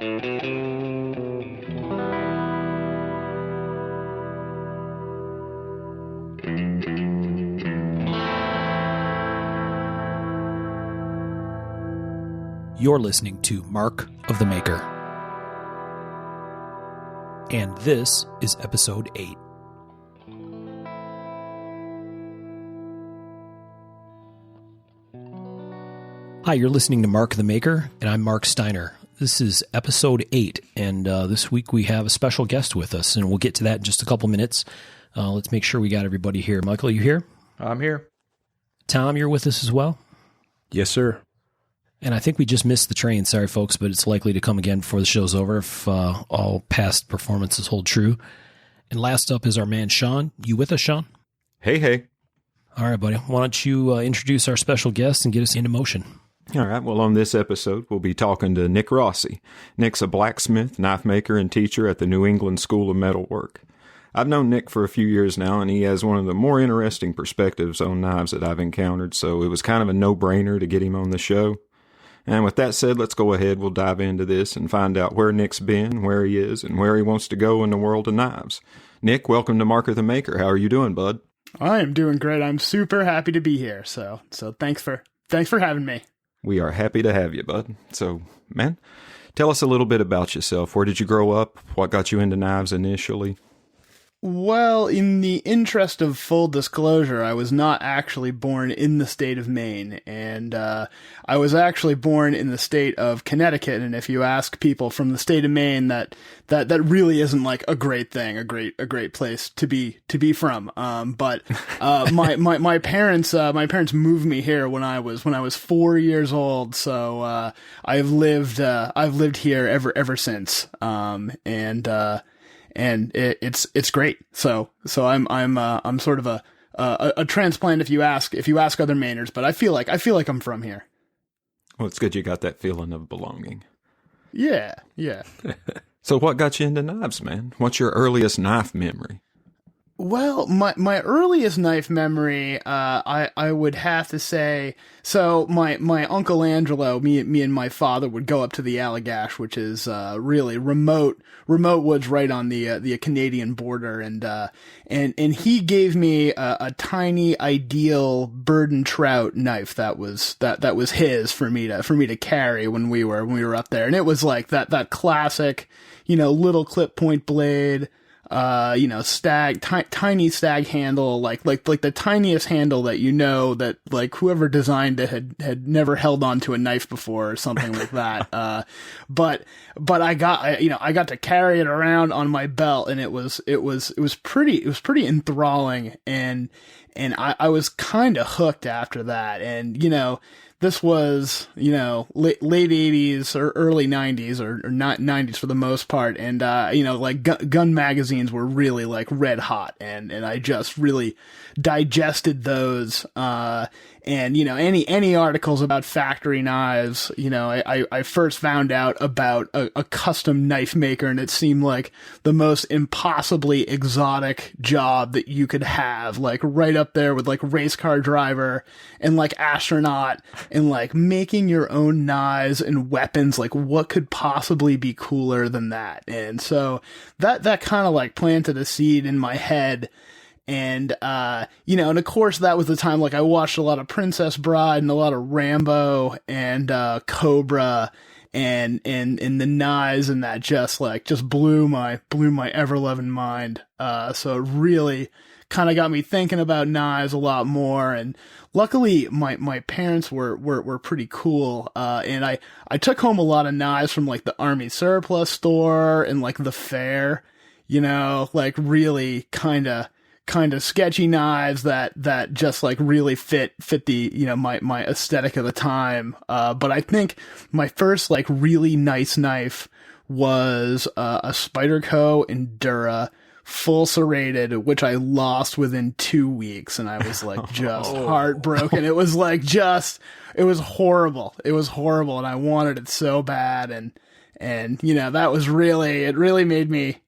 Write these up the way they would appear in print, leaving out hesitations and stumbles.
You're listening to Mark of the Maker. And this is episode 8. Hi, you're listening to Mark of the Maker, and I'm Mark Steiner. This is episode 8, and this week we have a special guest with us, and we'll get to that in just a couple minutes. Let's make sure we got everybody here. Michael, you here? I'm here. Tom, you're with us as well? Yes, sir. And I think we just missed the train. Sorry, folks, but it's likely to come again before the show's over if all past performances hold true. And last up is our man, Sean. You with us, Sean? Hey. All right, buddy. Why don't you introduce our special guest and get us into motion? All right. Well, on this episode, we'll be talking to Nick Rossi. Nick's a blacksmith, knife maker, and teacher at the New England School of Metalwork. I've known Nick for a few years now, and he has one of the more interesting perspectives on knives that I've encountered, so it was kind of a no-brainer to get him on the show. And with that said, let's go ahead. We'll dive into this and find out where Nick's been, where he is, and where he wants to go in the world of knives. Nick, welcome to Mark of the Maker. How are you doing, bud? I am doing great. I'm super happy to be here. So thanks for having me. We are happy to have you, bud. So, man, tell us a little bit about yourself. Where did you grow up? What got you into knives initially? Well, in the interest of full disclosure, I was not actually born in the state of Maine, and I was actually born in the state of Connecticut. And if you ask people from the state of Maine, that really isn't like a great thing, a great place to be from. But my parents moved me here when I was 4 years old, so I've lived here ever since. And it's great. So I'm sort of a transplant if you ask other Mainers, but I feel like I'm from here. Well, it's good you got that feeling of belonging. Yeah. So what got you into knives, man? What's your earliest knife memory? Well, my earliest knife memory, I would have to say, so my Uncle Angelo, me and my father would go up to the Allagash, which is really remote woods right on the Canadian border, and he gave me a tiny Ideal bird and trout knife that was his for me to carry when we were up there, and it was like that classic, little clip point blade. Tiny stag handle, like the tiniest handle that like whoever designed it had never held onto a knife before or something like that. But I got to carry it around on my belt, and it was pretty enthralling, and I was kind of hooked after that. And, this was, late 80s or early 90s or not 90s for the most part. And, like gun magazines were really like red hot, and I just really digested those. And, any articles about factory knives, I first found out about a custom knife maker, and it seemed like the most impossibly exotic job that you could have, like right up there with like race car driver and like astronaut, and like making your own knives and weapons. Like what could possibly be cooler than that? And so that kind of like planted a seed in my head. And, and of course that was the time, like I watched a lot of Princess Bride and a lot of Rambo and, Cobra and the knives, and that just blew my ever loving mind. So it really kind of got me thinking about knives a lot more. And luckily my parents were pretty cool. And I took home a lot of knives from like the Army surplus store and like the fair, like really kind of sketchy knives that just like really fit the, my aesthetic of the time. But I think my first like really nice knife was, a Spyderco Endura full serrated, which I lost within 2 weeks. And I was like, just heartbroken. It was like, it was horrible. It was horrible. And I wanted it so bad. And, that was it really made me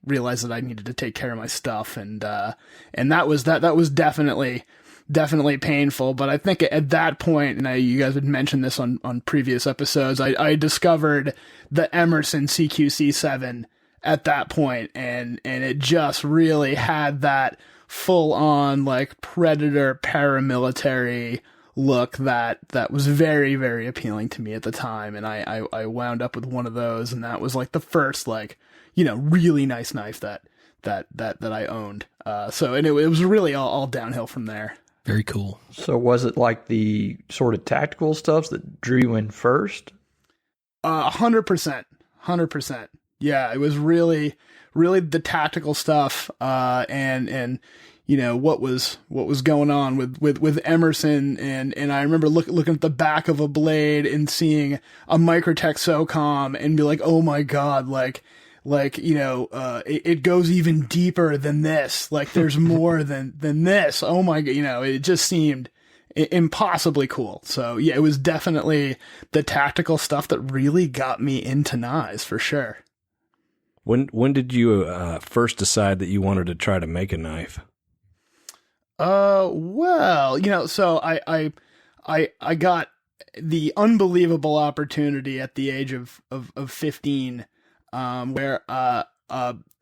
realize that I needed to take care of my stuff. And that was definitely definitely painful. But I think at that point, and you guys had mentioned this on previous episodes, I discovered the Emerson CQC7 at that point, and it just really had that full on like Predator paramilitary look that was very, very appealing to me at the time. And I wound up with one of those, and that was like the first, like, you know, really nice knife that I owned. And it was really all downhill from there. Very cool. So was it like the sort of tactical stuff that drew you in first? 100%. Yeah, it was really the tactical stuff, and you know what was going on with Emerson, and I remember looking at the back of a blade and seeing a Microtech SOCOM and be like, oh my god, like you know, it goes even deeper than this. Like there's more than this. Oh my god, you know, it just seemed impossibly cool. So yeah, it was definitely the tactical stuff that really got me into knives for sure. When did you first decide that you wanted to try to make a knife? Well, you know, so I got the unbelievable opportunity at the age of 15, where a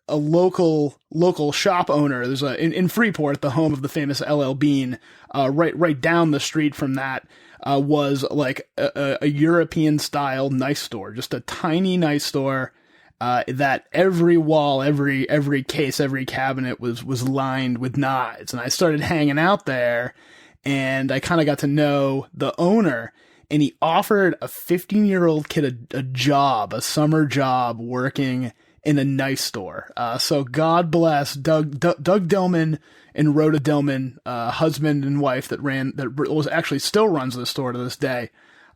local shop owner, there's in Freeport, the home of the famous LL Bean, right down the street from that, was like a European style knife store, just a tiny knife store. That every wall, every case, every cabinet was lined with knives. And I started hanging out there, and I kind of got to know the owner, and he offered a 15-year-old kid a summer job working in a knife store. So God bless Doug Dillman and Rhoda Dillman, husband and wife that still runs the store to this day.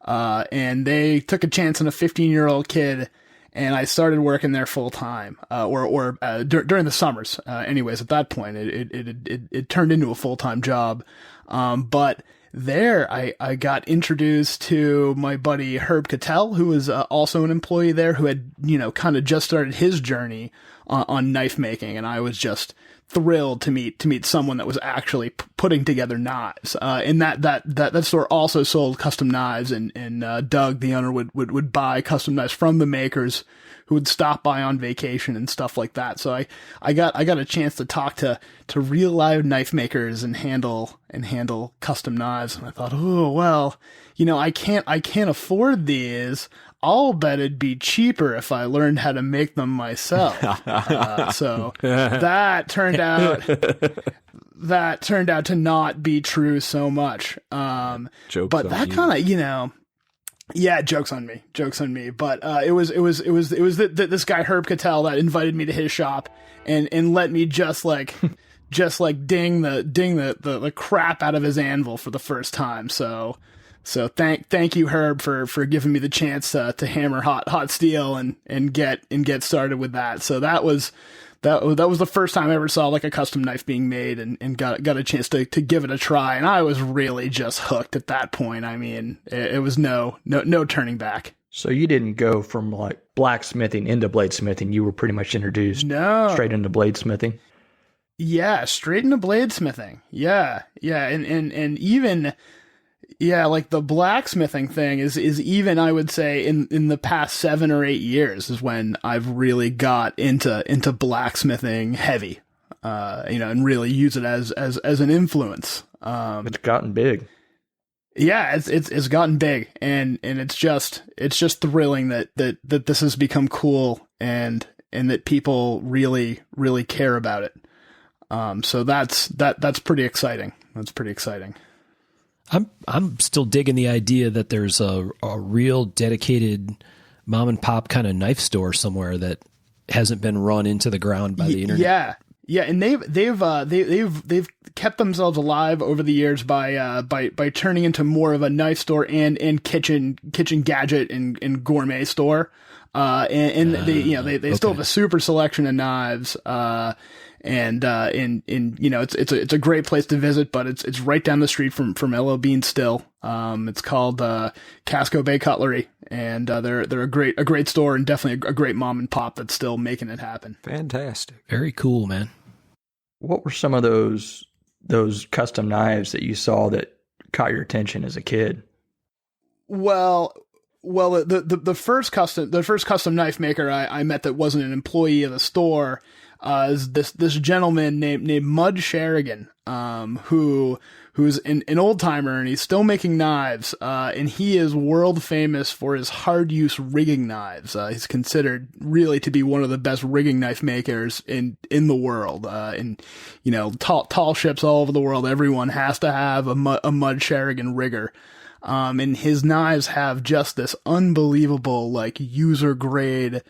And they took a chance on a 15-year-old kid, and I started working there full time, during the summers. Anyways, at that point, it turned into a full-time job. But there, I got introduced to my buddy Herb Cattell, who was also an employee there, who had, you know, kind of just started his journey on knife making, and I was just thrilled to meet someone that was actually putting together knives. And that store also sold custom knives, and Doug, the owner, would buy custom knives from the makers who would stop by on vacation and stuff like that. So I got a chance to talk to real live knife makers and handle custom knives. And I thought, oh, well, you know, I can't afford these. I'll bet it'd be cheaper if I learned how to make them myself. So that turned out to not be true so much. But that kind of, you know, yeah, joke's on me. But it was this guy Herb Cattell that invited me to his shop and let me just like ding the crap out of his anvil for the first time. So thank you, Herb, for giving me the chance to hammer hot steel and get started with that. So that was the first time I ever saw like a custom knife being made and got a chance to give it a try. And I was really just hooked at that point. I mean, it was no turning back. So you didn't go from like blacksmithing into bladesmithing. You were pretty much introduced straight into bladesmithing. Yeah, straight into bladesmithing. Yeah. And even, yeah, like the blacksmithing thing is even, I would say, in the past 7 or 8 years is when I've really got into blacksmithing heavy, you know, and really use it as an influence. It's gotten big. Yeah, it's gotten big, and it's just thrilling that this has become cool and that people really care about it. So that's pretty exciting. That's pretty exciting. I'm still digging the idea that there's a real dedicated mom and pop kind of knife store somewhere that hasn't been run into the ground by the internet. Yeah, and they've kept themselves alive over the years by turning into more of a knife store and kitchen gadget and gourmet store. They still have a super selection of knives. And you know, it's a great place to visit, but it's right down the street from LL Bean still. It's called Casco Bay Cutlery, and they're a great store and definitely a great mom and pop that's still making it happen. Fantastic. Very cool, man. What were some of those those custom knives that you saw that caught your attention as a kid? Well, the first custom knife maker I met that wasn't an employee of the store is this gentleman named Mud Sherrigan, who's an old timer, and he's still making knives, and he is world famous for his hard use rigging knives. He's considered really to be one of the best rigging knife makers in the world. And tall ships all over the world, everyone has to have a Mud Sherrigan rigger. And his knives have just this unbelievable, like, user grade,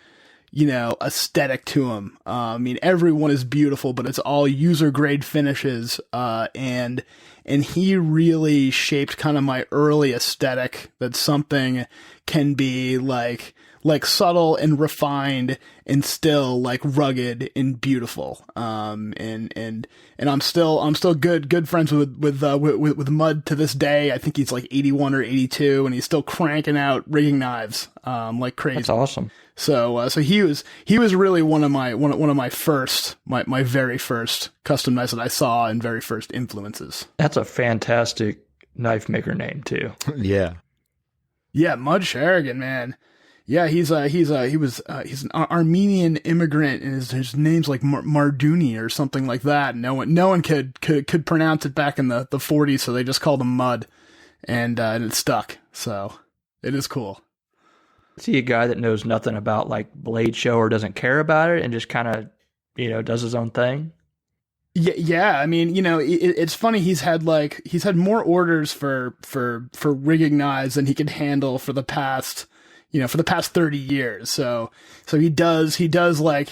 aesthetic to them. I mean, everyone is beautiful, but it's all user grade finishes. And he really shaped kind of my early aesthetic, that something can be like subtle and refined and still like rugged and beautiful. And I'm still good friends with Mud to this day. I think he's like 81 or 82, and he's still cranking out rigging knives, like crazy. That's awesome. So he was really one of my very first custom knives that I saw, and very first influences. That's a fantastic knife maker name too. Yeah. Yeah, Mud Sherrigan, man. Yeah, he's an Armenian immigrant, and his name's like Marduni or something like that. No one could pronounce it back in the 40s, so they just called him Mud, and it stuck. So it is cool. Is he a guy that knows nothing about like blade show or doesn't care about it and just kind of, does his own thing? Yeah. I mean, it's funny. He's had more orders for rigging knives than he could handle for the past 30 years. So he does like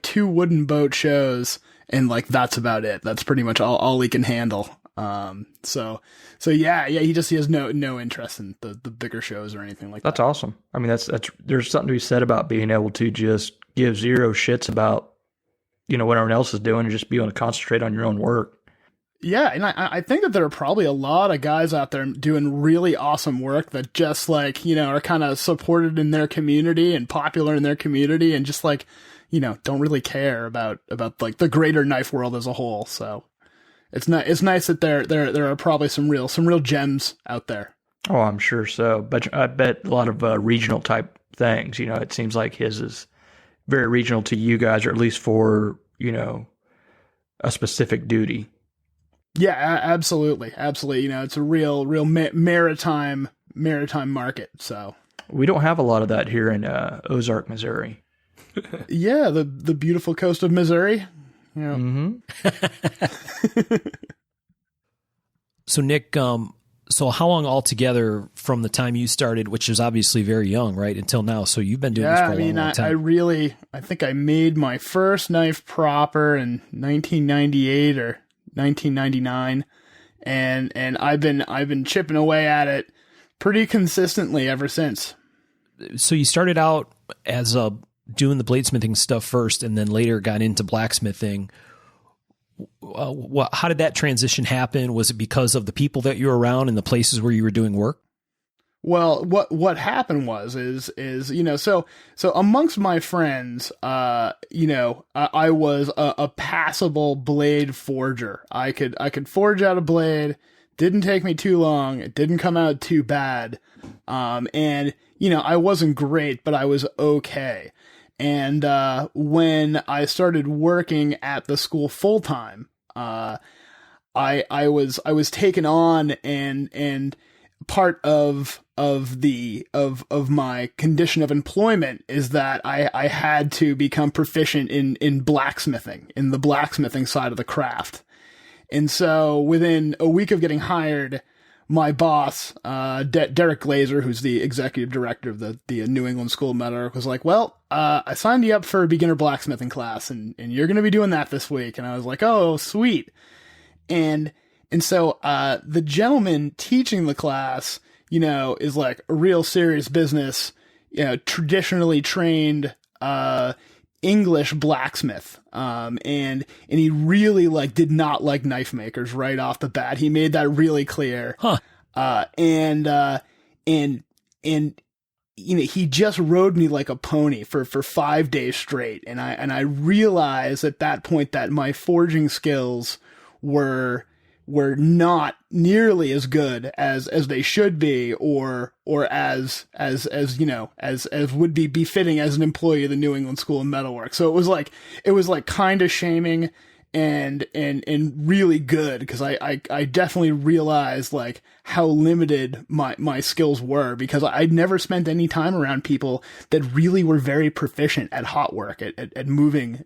2 wooden boat shows, and like, that's about it. That's pretty much all he can handle. So yeah, he has no interest in the bigger shows or anything like that. That's awesome. I mean, that's there's something to be said about being able to just give zero shits about, what everyone else is doing, and just be able to concentrate on your own work. Yeah, and I think that there are probably a lot of guys out there doing really awesome work that just like, are kind of supported in their community and popular in their community, and just like, don't really care about like the greater knife world as a whole. So it's nice that there are probably some real gems out there. Oh, I'm sure so. But I bet a lot of regional type things, it seems like his is very regional to you guys, or at least for, a specific duty. Yeah, absolutely. It's a real maritime market. So we don't have a lot of that here in Ozark, Missouri. Yeah, the beautiful coast of Missouri. Yeah. Mm-hmm. So Nick, so how long altogether from the time you started, which is obviously very young, right, until now? So you've been doing this for a long time. I think I made my first knife proper in 1998 or 1999, and I've been chipping away at it pretty consistently ever since. So you started out as doing the bladesmithing stuff first, and then later got into blacksmithing. How did that transition happen? Was it because of the people that you were around and the places where you were doing work? Well, what happened is so amongst my friends, I was a passable blade forger. I could forge out a blade. Didn't take me too long. It didn't come out too bad. And I wasn't great, but I was okay. And when I started working at the school full time, I was taken on, and part of my condition of employment is that I had to become proficient in blacksmithing, in the blacksmithing side of the craft. And so within a week of getting hired, my boss, Derek Glazer, who's the executive director of the New England School of Metalwork, was like, well, I signed you up for a beginner blacksmithing class, and you're going to be doing that this week. And I was like, oh, sweet. And so, the gentleman teaching the class, is like a real serious business, traditionally trained, English blacksmith. And he really did not like knife makers right off the bat. He made that really clear. Huh. He just rode me like a pony for 5 days straight. And I realized at that point that my forging skills were were not nearly as good as they should be, or as would be befitting as an employee of the New England School of Metalwork. So it was like kind of shaming and really good, because I definitely realized like how limited my skills were, because I'd never spent any time around people that really were very proficient at hot work, at moving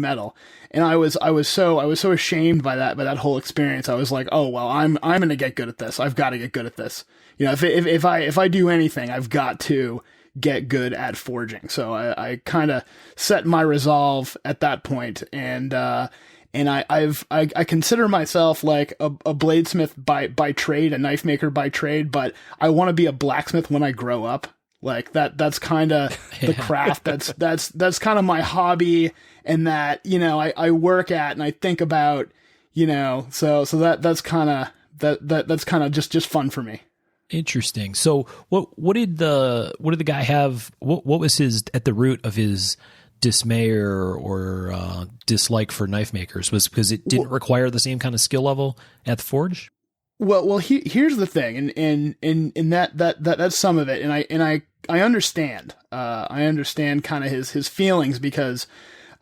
metal. And I was so ashamed by that whole experience. I was like, oh well, I'm going to get good at this. I've got to get good at this. You know, if I do anything, I've got to get good at forging. So I kind of set my resolve at that point, and I consider myself like a bladesmith by trade, a knife maker by trade, but I want to be a blacksmith when I grow up. Like that's kind of the craft. That's kind of my hobby, and that, you know, I work at and I think about, you know, so that's kind of just fun for me. Interesting. So what did the guy have? What was his, at the root of his dismay or dislike for knife makers? Was because it didn't require the same kind of skill level at the forge? Well, here's the thing, and that's some of it, and I understand. I understand kind of his feelings, because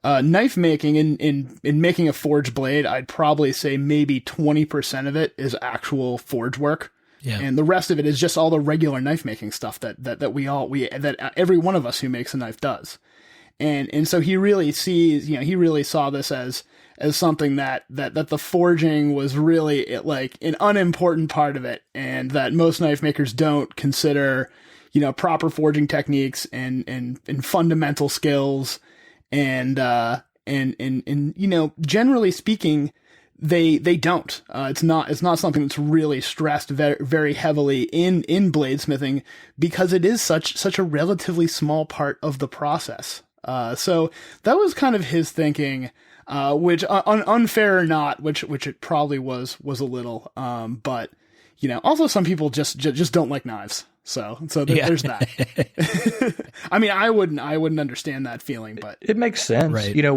knife making in making a forged blade, I'd probably say maybe 20% of it is actual forge work. Yeah. And the rest of it is just all the regular knife making stuff that every one of us who makes a knife does. And so he really saw this as something that the forging was really like an unimportant part of it, and that most knife makers don't consider, you know, proper forging techniques and fundamental skills, and you know, generally speaking, they don't. It's not something that's really stressed very, very heavily in bladesmithing, because it is such a relatively small part of the process. So that was kind of his thinking, which unfair or not, which it probably was a little. But you know, also some people just don't like knives. So there's that. I mean, I wouldn't understand that feeling, but it makes sense. Right. You know,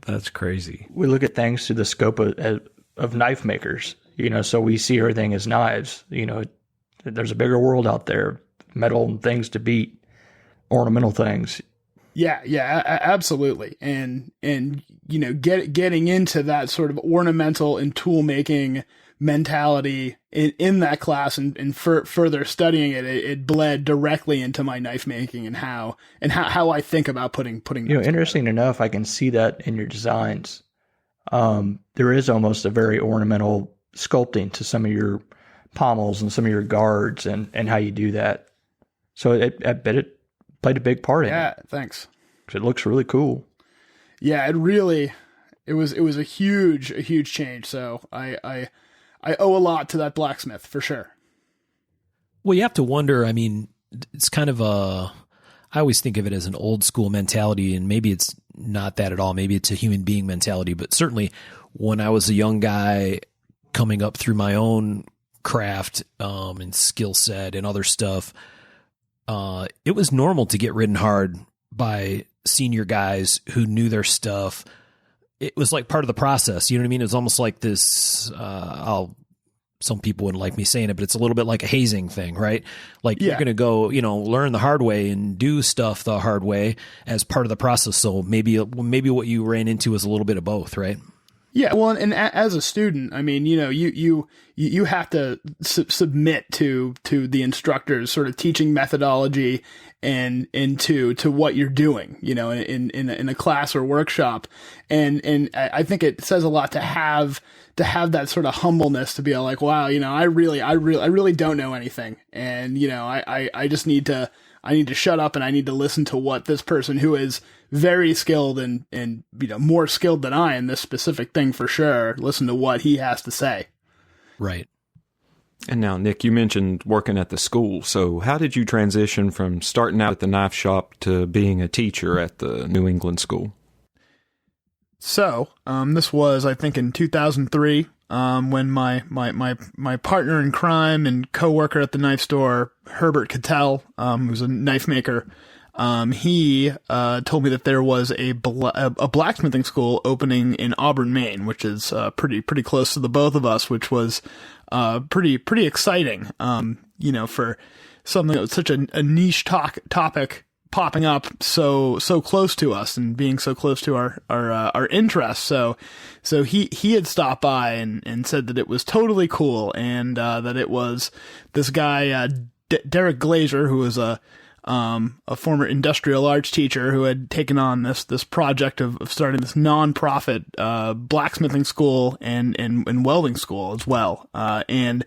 that's crazy. We look at things through the scope of knife makers, you know, so we see everything as knives. You know, there's a bigger world out there, metal and things to beat, ornamental things. Yeah, absolutely. And you know, getting into that sort of ornamental and tool making mentality in that class, and further studying it bled directly into my knife making and how I think about putting. You know, interesting enough, I can see that in your designs. There is almost a very ornamental sculpting to some of your pommels and some of your guards, and how you do that. So I bet it played a big part in it. Yeah, thanks. It looks really cool. Yeah, it was a huge change. So I owe a lot to that blacksmith for sure. Well, you have to wonder, I mean, it's kind of I always think of it as an old school mentality, and maybe it's not that at all. Maybe it's a human being mentality, but certainly when I was a young guy coming up through my own craft, and skill set and other stuff, it was normal to get ridden hard by senior guys who knew their stuff. It was like part of the process. You know what I mean? It was almost like this, some people wouldn't like me saying it, but it's a little bit like a hazing thing, right? Like you're going to go, you know, learn the hard way and do stuff the hard way as part of the process. So maybe what you ran into was a little bit of both, right? Yeah, well, and as a student, I mean, you know, you have to submit to the instructor's sort of teaching methodology and to what you're doing, you know, in a class or workshop, and I think it says a lot to have that sort of humbleness, to be like, wow, you know, I really don't know anything, and you know, I just need to shut up and I need to listen to what this person who is very skilled and you know, more skilled than I in this specific thing for sure, listen to what he has to say. Right. And now, Nick, you mentioned working at the school. So how did you transition from starting out at the knife shop to being a teacher at the New England School? So, this was, I think, in 2003, when my partner in crime and coworker at the knife store, Herbert Cattell, who's a knife maker, he told me that there was a blacksmithing school opening in Auburn, Maine, which is pretty close to the both of us, which was pretty exciting. For something that was such a niche topic popping up so close to us and being so close to our interests. So he had stopped by and said that it was totally cool, and that it was this guy Derek Glazer, who was a former industrial arts teacher who had taken on this project of starting this nonprofit blacksmithing school and welding school as well. And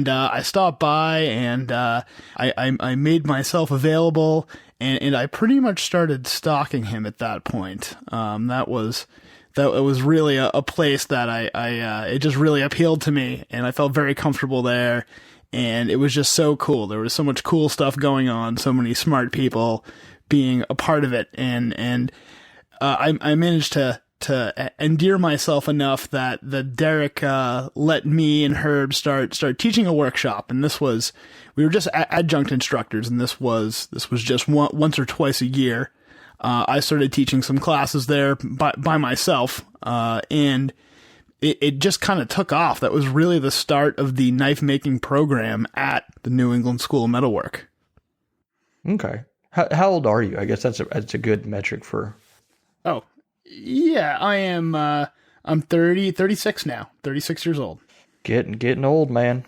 I stopped by, and I made myself available, and I pretty much started stalking him at that point. That was really a place that it just really appealed to me, and I felt very comfortable there. And it was just so cool. There was so much cool stuff going on, so many smart people being a part of it. And I managed to endear myself enough that Derek let me and Herb start teaching a workshop. And we were just adjunct instructors, and this was just once or twice a year. I started teaching some classes there by myself, and it just kind of took off. That was really the start of the knife making program at the New England School of Metalwork. Okay. How old are you? I guess that's a good metric for. Oh, yeah, I am. I'm 36 now. 36 years old. Getting old, man.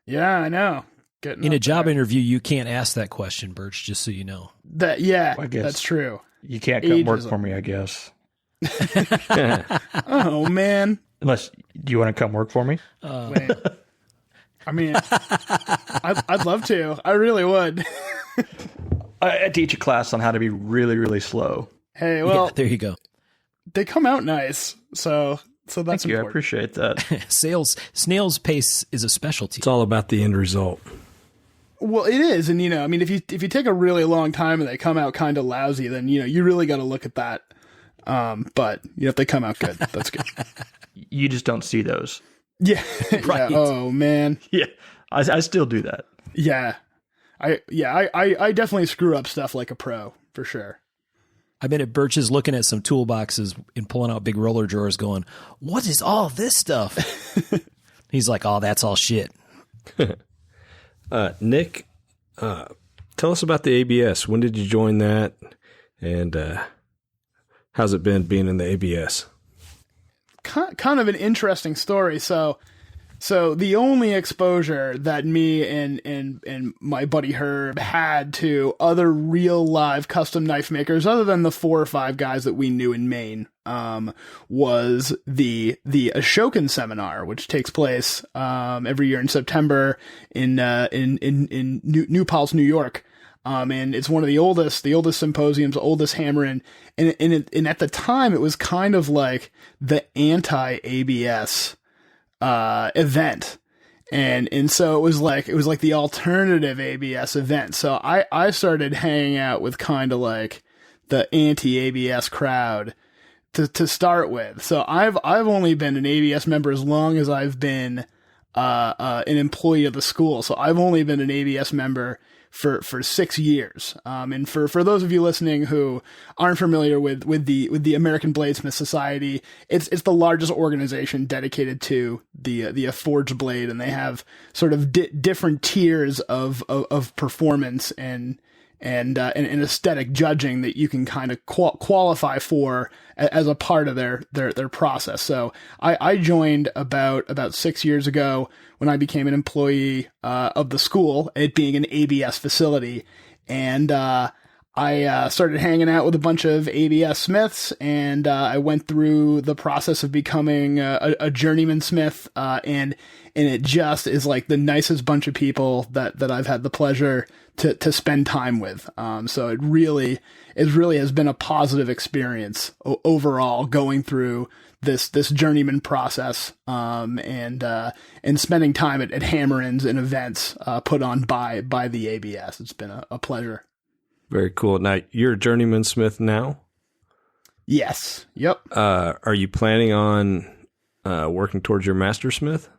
Yeah, I know. In a job interview, you can't ask that question, Birch, just so you know. I guess that's true. You can't come work for me, I guess. Oh, man. Unless, do you want to come work for me? Wait. I mean, I'd love to. I really would. I teach a class on how to be really, really slow. Hey, well, yeah, there you go. They come out nice, so that's Thank you. important. I appreciate that. Snail's pace is a specialty. It's all about the end result. Well, it is, and I mean, if you take a really long time and they come out kind of lousy, then you really got to look at that. But if they come out good, that's good. You just don't see those. Yeah. Right. Yeah. Oh man. Yeah, I still do that. Yeah. I definitely screw up stuff like a pro for sure. I bet Birch is looking at some toolboxes and pulling out big roller drawers going, what is all this stuff? He's like, oh, that's all shit. Nick, tell us about the ABS. When did you join that? And how's it been being in the ABS? Kind of an interesting story. So the only exposure that me and my buddy Herb had to other real live custom knife makers, other than the 4 or 5 guys that we knew in Maine, was the Ashokan seminar, which takes place every year in September in New Paltz, New York. And it's one of the oldest symposiums, oldest hammering. And at the time, it was kind of like the anti-ABS event. And so it was like the alternative ABS event. So I started hanging out with kind of like the anti-ABS crowd to start with. So I've only been an ABS member as long as I've been an employee of the school. So I've only been an ABS member for 6 years. And for those of you listening who aren't familiar with the American Bladesmith Society, it's the largest organization dedicated to the forged blade, and they have sort of different tiers of performance and aesthetic judging that you can kind of qualify for as a part of their process. So I joined about 6 years ago when I became an employee of the school, it being an ABS facility, and I started hanging out with a bunch of ABS smiths, and I went through the process of becoming a journeyman smith, and it just is like the nicest bunch of people that I've had the pleasure to spend time with. So it really has been a positive experience overall going through this journeyman process, and spending time at hammer-ins and events put on by the ABS. It's been a pleasure. Very cool. Now, you're a journeyman smith now? Yes. Yep. Are you planning on working towards your Mastersmith?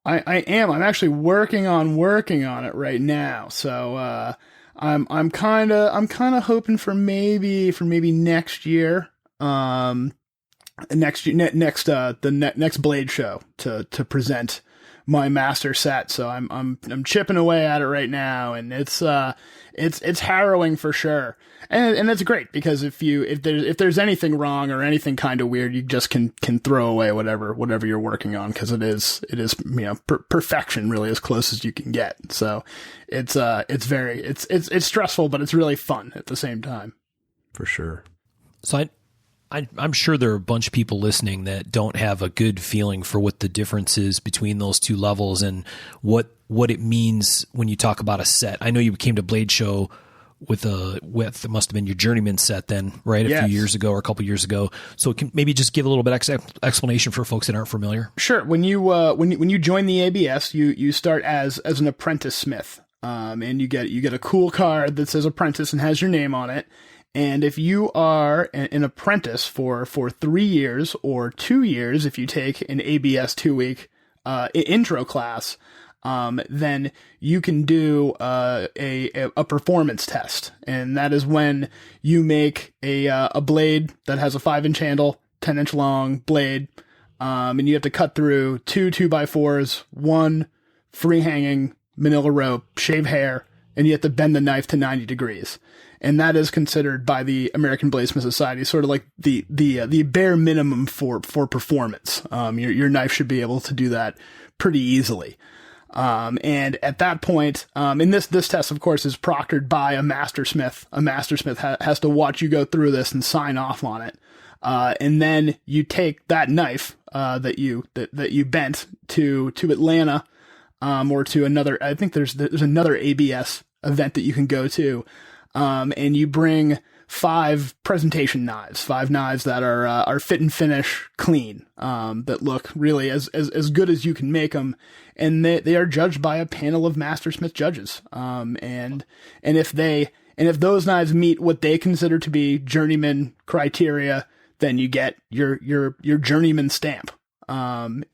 I am. I'm actually working on it right now. So I'm kind of hoping for maybe next year, the next Blade show to present my master set. So I'm chipping away at it right now, and it's harrowing for sure. And it's great because if there's anything wrong or anything kind of weird, you just can throw away whatever you're working on, because it is perfection, really, as close as you can get. So it's stressful, but it's really fun at the same time. For sure. So I'm sure there are a bunch of people listening that don't have a good feeling for what the difference is between those two levels and what it means when you talk about a set. I know you came to Blade Show with it must have been your Journeyman set then, right? A few years ago or a couple years ago. So can maybe just give a little bit explanation for folks that aren't familiar. Sure. When you join the ABS, you start as an apprentice smith, and you get a cool card that says apprentice and has your name on it. And if you are an apprentice for 3 years or 2 years, if you take an ABS 2-week intro class, then you can do a performance test, and that is when you make a blade that has a 5-inch handle, 10-inch long blade, and you have to cut through 2 2x4s, 1 free hanging manila rope, shave hair, and you have to bend the knife to 90 degrees. And that is considered by the American Bladesmith Society sort of like the bare minimum for performance. Your knife should be able to do that pretty easily. And at that point, and this test, of course, is proctored by a Mastersmith. A Mastersmith has to watch you go through this and sign off on it. And then you take that knife, that you bent to Atlanta, or to another, I think there's another ABS event that you can go to. And you bring 5 presentation knives, 5 knives that are fit and finish clean, that look really as good as you can make them. And they are judged by a panel of Mastersmith judges. And if those knives meet what they consider to be journeyman criteria, then you get your journeyman stamp. And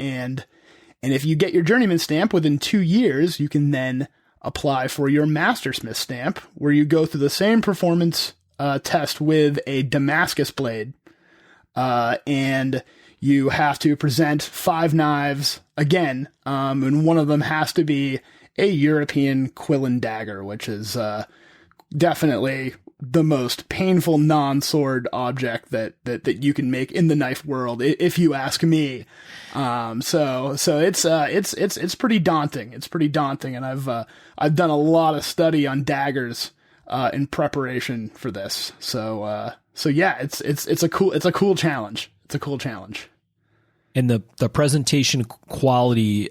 if you get your journeyman stamp within 2 years, you can then apply for your Mastersmith stamp, where you go through the same performance test with a Damascus blade, and you have to present 5 knives again, and one of them has to be a European Quillen dagger, which is definitely the most painful non-sword object that you can make in the knife world, if you ask me. So it's pretty daunting. It's pretty daunting, and I've done a lot of study on daggers in preparation for this. So yeah, it's a cool challenge. It's a cool challenge. And the presentation quality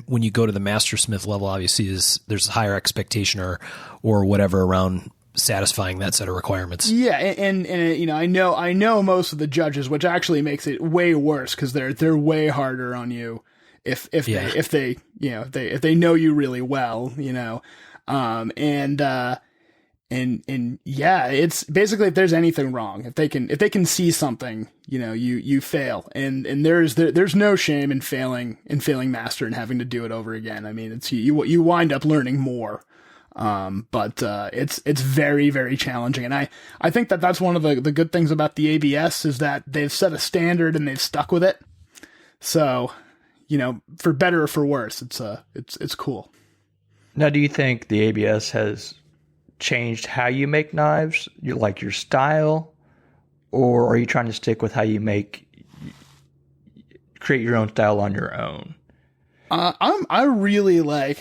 when you go to the Mastersmith level, obviously there's a higher expectation or whatever around satisfying that set of requirements. Yeah, and I know most of the judges, which actually makes it way worse, because they're way harder on you if they know you really well, and yeah, it's basically, if there's anything wrong, if they can see something, you fail, and there's no shame in failing master and having to do it over again. I mean, it's you wind up learning more. But it's very, very challenging. And I think that's one of the good things about the ABS, is that they've set a standard and they've stuck with it. So, for better or for worse, it's cool. Now, do you think the ABS has changed how you make knives, like your style, or are you trying to stick with how you create your own style on your own? I really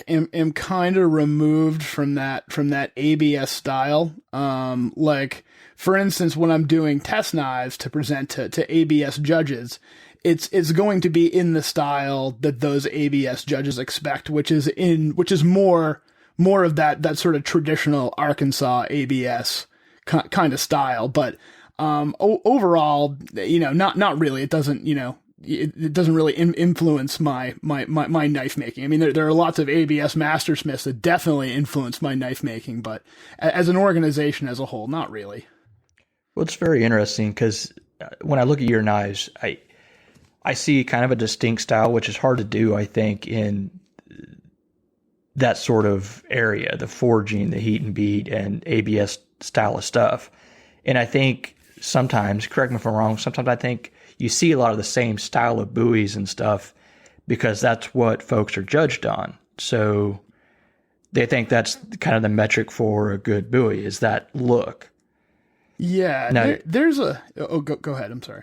am kind of removed from that ABS style. For instance, when I'm doing test knives to present to ABS judges, it's going to be in the style that those ABS judges expect, which is more of that sort of traditional Arkansas ABS kind of style. But overall, not really. It doesn't, it doesn't really influence my knife making. I mean, there are lots of ABS Mastersmiths that definitely influence my knife making, but as an organization as a whole, not really. Well, it's very interesting, because when I look at your knives, I see kind of a distinct style, which is hard to do, I think, in that sort of area, the forging, the heat and beat, and ABS style of stuff. And I think sometimes, correct me if I'm wrong, sometimes I think you see a lot of the same style of buoys and stuff because that's what folks are judged on. So they think that's kind of the metric for a good buoy, is that look. Yeah. Now, there's a... Oh, go ahead. I'm sorry.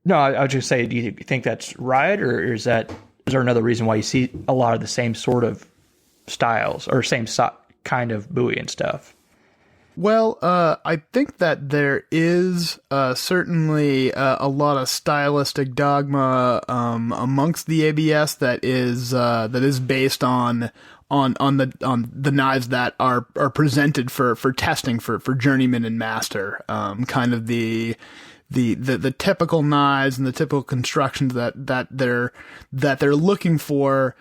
No, I was just saying, do you think that's right, or is there another reason why you see a lot of the same sort of styles or same kind of buoy and stuff? Well, I think that there is certainly a lot of stylistic dogma amongst the ABS that is based on the knives that are presented for testing for journeyman and master, kind of the typical knives and the typical constructions that they're looking for,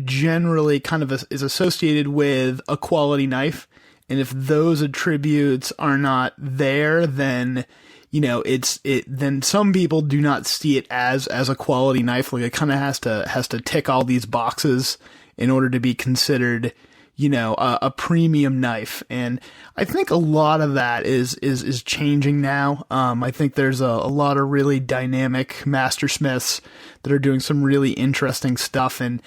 generally kind of is associated with a quality knife. And if those attributes are not there, then, then some people do not see it as a quality knife. Like, it kind of has to tick all these boxes in order to be considered, a premium knife. And I think a lot of that is changing now. I think there's a lot of really dynamic mastersmiths that are doing some really interesting stuff. And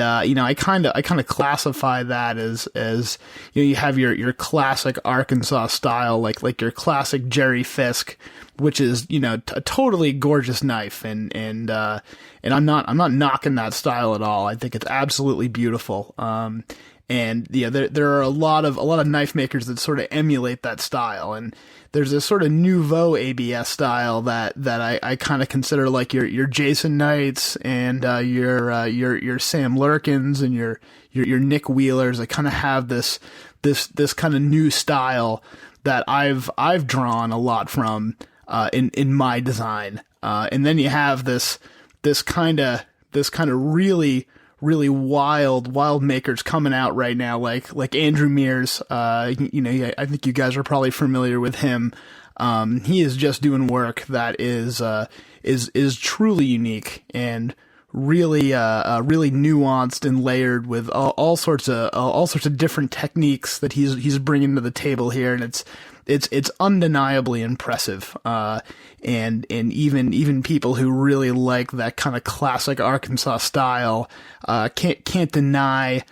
I kind of classify that as you have your classic Arkansas style, like your classic Jerry Fisk, which is, a totally gorgeous knife. And I'm not knocking that style at all. I think it's absolutely beautiful. And there are a lot of knife makers that sort of emulate that style. And there's this sort of nouveau ABS style that I kind of consider like your Jason Knights and your Sam Lurkins and your Nick Wheelers. I kind of have this kind of new style that I've drawn a lot from in my design. And then you have this kind of really wild makers coming out right now, like Andrew Mears. I think you guys are probably familiar with him. He is just doing work that is truly unique and really nuanced and layered with all sorts of different techniques that he's bringing to the table here, and it's undeniably impressive. And even people who really like that kind of classic Arkansas style, can't deny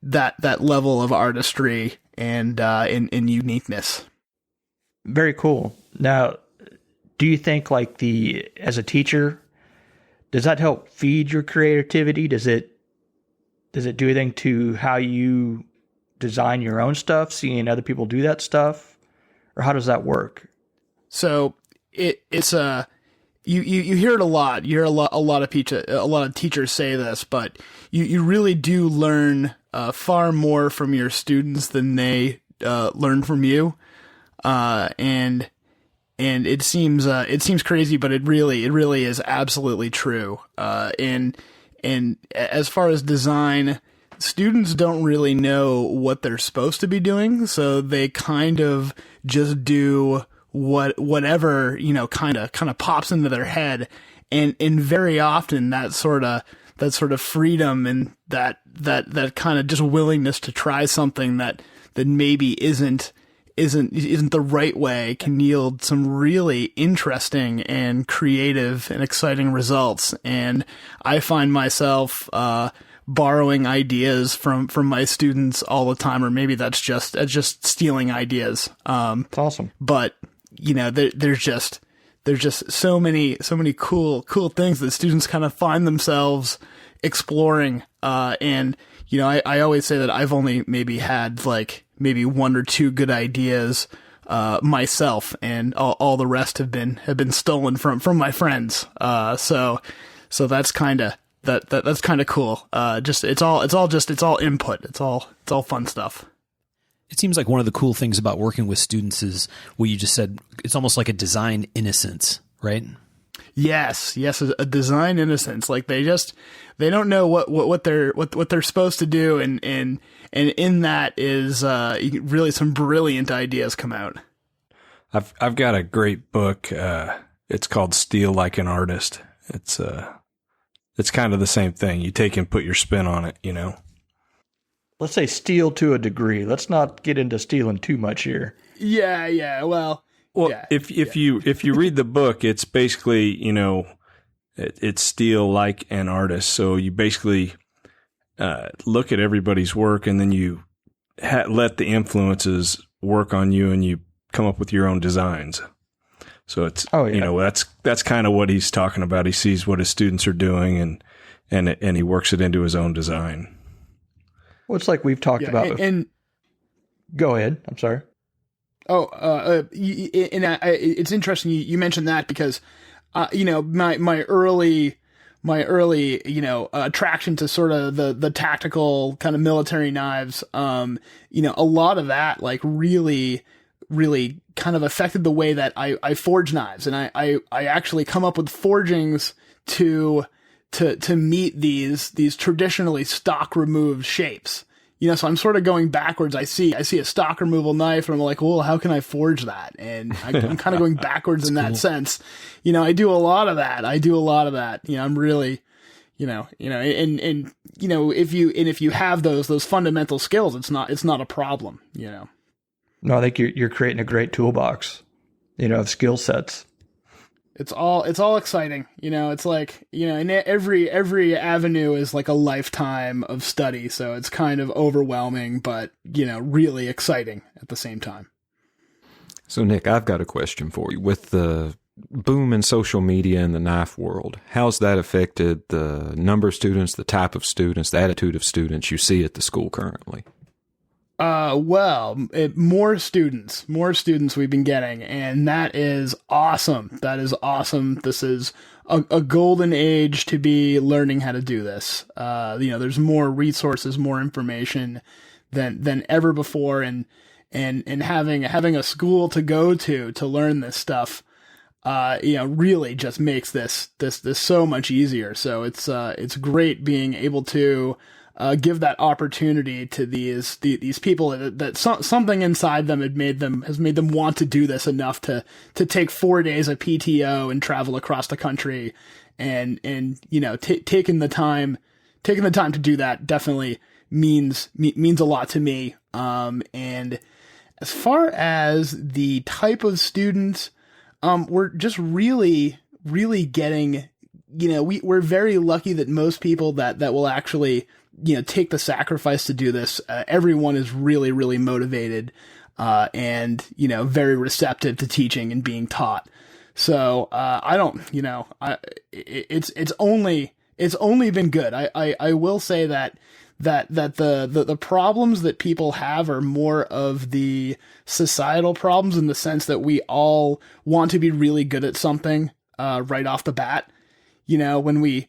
that level of artistry and uniqueness. Very cool. Now, do you think as a teacher, does that help feed your creativity? Does it do anything to how you design your own stuff, seeing other people do that stuff? Or how does that work? So it's you hear it a lot. You hear a lot of teachers say this, but you really do learn far more from your students than they learn from you. And it seems crazy, but it really is absolutely true. And as far as design, students don't really know what they're supposed to be doing, so they kind of just do whatever, kind of pops into their head. And very often that sort of freedom and that kind of just willingness to try something that maybe isn't the right way can yield some really interesting and creative and exciting results. And I find myself borrowing ideas from my students all the time, or maybe that's just stealing ideas. It's awesome. But there's just so many cool things that students kind of find themselves exploring. And I always say that I've only maybe had maybe one or two good ideas myself, and all the rest have been stolen from my friends. So that's kind of that's kind of cool. It's all input. It's all fun stuff. It seems like one of the cool things about working with students is what you just said. It's almost like a design innocence, right? Yes, a design innocence. Like they don't know what they're supposed to do, and in that is really some brilliant ideas come out. I've got a great book. It's called Steal Like an Artist. It's kind of the same thing. You take and put your spin on it, let's say steal to a degree. Let's not get into stealing too much here. Yeah. Well, yeah, if you read the book, it's basically, it's steal like an artist. So you basically look at everybody's work, and then you let the influences work on you, and you come up with your own designs. So it's, that's kind of what he's talking about. He sees what his students are doing, and he works it into his own design. Well, it's like we've talked about. And go ahead. I'm sorry. It's interesting you mentioned that because, my early, attraction to sort of the tactical kind of military knives, a lot of that like really kind of affected the way that I forge knives. And I actually come up with forgings to meet these traditionally stock removed shapes. So I'm sort of going backwards. I see a stock removal knife, and I'm like, well, how can I forge that? And I'm kind of going backwards in that sense. I do a lot of that. I'm really, if you have those fundamental skills, it's not a problem. No, I think you're creating a great toolbox, of skill sets. It's all exciting. It's like, and every avenue is like a lifetime of study. So it's kind of overwhelming, but, really exciting at the same time. So Nick, I've got a question for you. With the boom in social media in the knife world, how's that affected the number of students, the type of students, the attitude of students you see at the school currently? More students we've been getting, and that is awesome. This is a golden age to be learning how to do this. There's more resources, more information than ever before. And having a school to go to learn this stuff, really just makes this so much easier. So it's great being able to give that opportunity to these people that something inside them has made them want to do this enough to take 4 days of PTO and travel across the country, and taking the time to do that definitely means a lot to me. And as far as the type of students, we're just really getting, we're very lucky that most people that will actually take the sacrifice to do this. Everyone is really, really motivated, and, very receptive to teaching and being taught. So, it's only been good. I will say that the problems that people have are more of the societal problems, in the sense that we all want to be really good at something, right off the bat. When we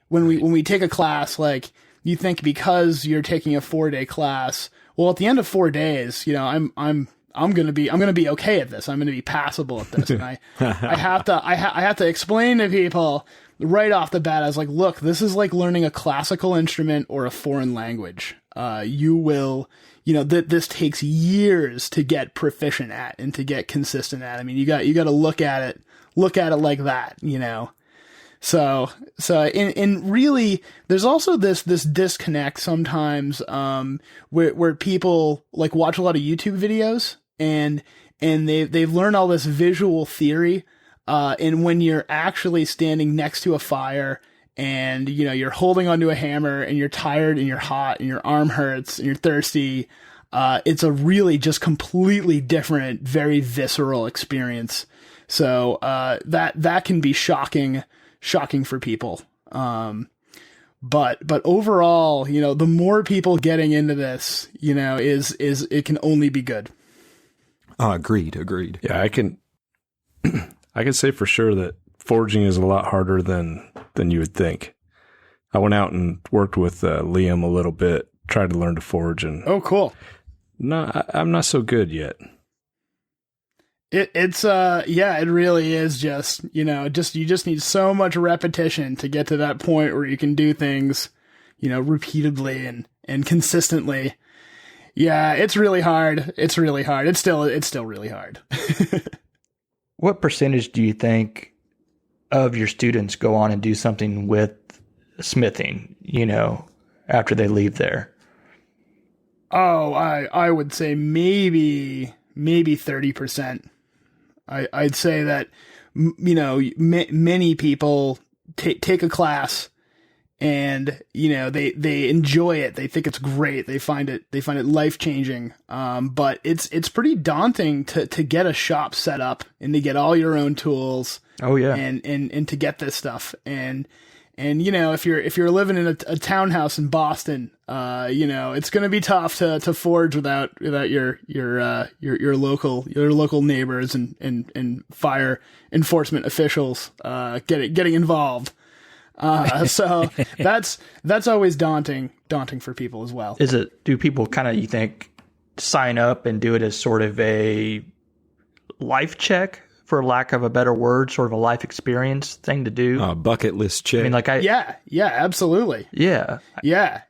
take a class, like, you think because you're taking a 4-day class, well, at the end of 4 days, I'm gonna be okay at this. I'm gonna be passable at this, and I have to explain to people right off the bat. I was like, look, this is like learning a classical instrument or a foreign language. You will, this takes years to get proficient at and to get consistent at. I mean, you got to look at it like that, So really, there's also this disconnect sometimes, where people like watch a lot of YouTube videos, and they've learned all this visual theory, and when you're actually standing next to a fire, and you're holding onto a hammer, and you're tired, and you're hot, and your arm hurts, and you're thirsty, it's a really just completely different, very visceral experience. So that can be shocking for people. But overall, the more people getting into this, is it can only be good. Agreed. Yeah, I can say for sure that forging is a lot harder than you would think. I went out and worked with Liam a little bit, tried to learn to forge, and oh, cool. No, I'm not so good yet. It really is just, you just need so much repetition to get to that point where you can do things, repeatedly and consistently. Yeah, it's really hard. It's still really hard. What percentage do you think of your students go on and do something with smithing, after they leave there? Oh, I would say maybe 30%. I'd say that, many people take a class and, they enjoy it. They think it's great. They find it life-changing. But it's pretty daunting to get a shop set up and to get all your own tools. Oh yeah. And to get this stuff. And if you're living in a townhouse in Boston, it's going to be tough to forge without your local neighbors and fire enforcement officials getting involved. So that's always daunting for people as well. Do people kind of, you think, sign up and do it as sort of a life check, for lack of a better word, sort of a life experience thing to do? Bucket list check. I mean, yeah, absolutely. Yeah. And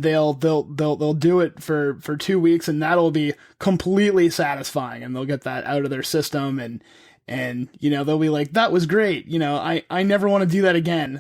they'll do it for 2 weeks, and that'll be completely satisfying, and they'll get that out of their system, and they'll be like, that was great. I never want to do that again.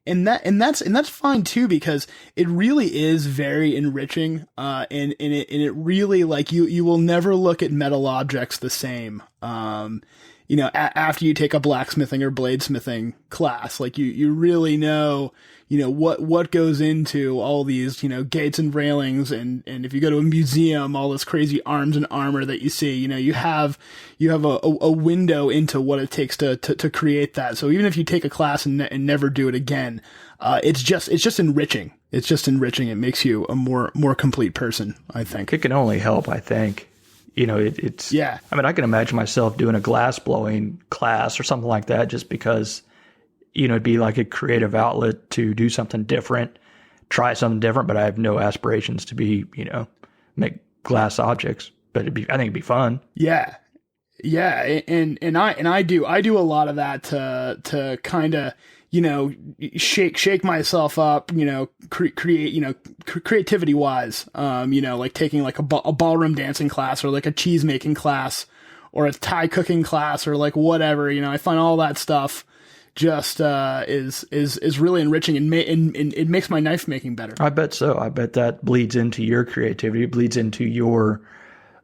And that's fine too, because it really is very enriching. And it really, like, you will never look at metal objects the same. After you take a blacksmithing or bladesmithing class, like you really know, what goes into all these, gates and railings. And if you go to a museum, all this crazy arms and armor that you see, you have a window into what it takes to create that. So even if you take a class and never do it again, it's just enriching. It's just enriching. It makes you a more complete person, I think. It can only help, I think. It's, yeah. I mean, I can imagine myself doing a glass blowing class or something like that, just because, it'd be like a creative outlet to do something different, try something different, but I have no aspirations to be, make glass objects, but I think it'd be fun. Yeah. Yeah. And I do a lot of that to kind of, shake myself up, create, creativity wise, like taking like a ballroom dancing class, or like a cheese making class, or a Thai cooking class, or like whatever, I find all that stuff just is really enriching, and it makes my knife making better. I bet so. I bet that bleeds into your creativity. It bleeds into your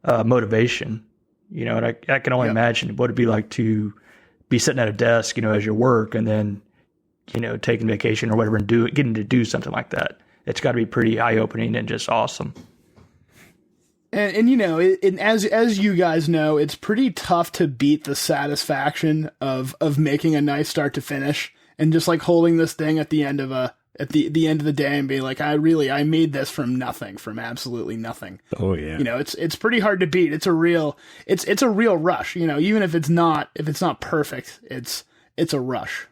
motivation. And I can only imagine what it'd be like to be sitting at a desk, as you work, and then taking vacation or whatever, and getting to do something like that. It's got to be pretty eye opening and just awesome. And as you guys know, it's pretty tough to beat the satisfaction of making a knife start to finish, and just like holding this thing at the end of the end of the day and being like, I made this from absolutely nothing. Oh yeah. It's pretty hard to beat. It's a real rush, even if it's not perfect, it's a rush.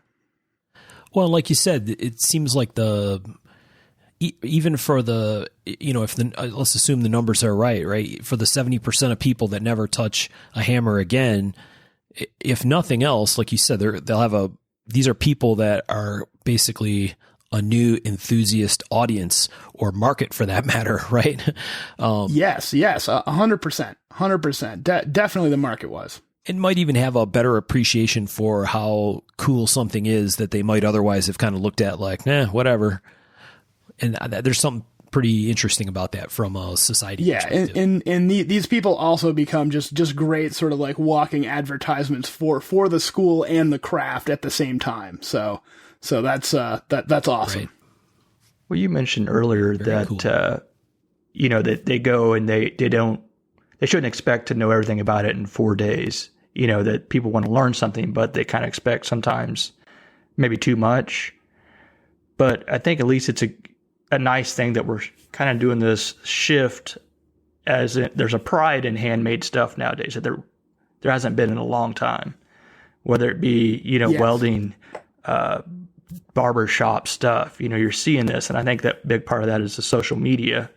Well, like you said, it seems like even for the, let's assume the numbers are right? For the 70% of people that never touch a hammer again, if nothing else, like you said, these are people that are basically a new enthusiast audience, or market for that matter, right? Yes, 100%. Definitely the market was. It might even have a better appreciation for how cool something is that they might otherwise have kind of looked at like, whatever. And there's something pretty interesting about that from a society perspective. And these people also become just great sort of like walking advertisements for the school and the craft at the same time. So that's awesome. Right. Well, you mentioned earlier that cool. That they go and they shouldn't expect to know everything about it in 4 days. That people want to learn something, but they kind of expect sometimes maybe too much. But I think at least it's a nice thing that we're kind of doing this shift, there's a pride in handmade stuff nowadays that there hasn't been in a long time, whether it be, yes. welding, barbershop stuff, you're seeing this. And I think that big part of that is the social media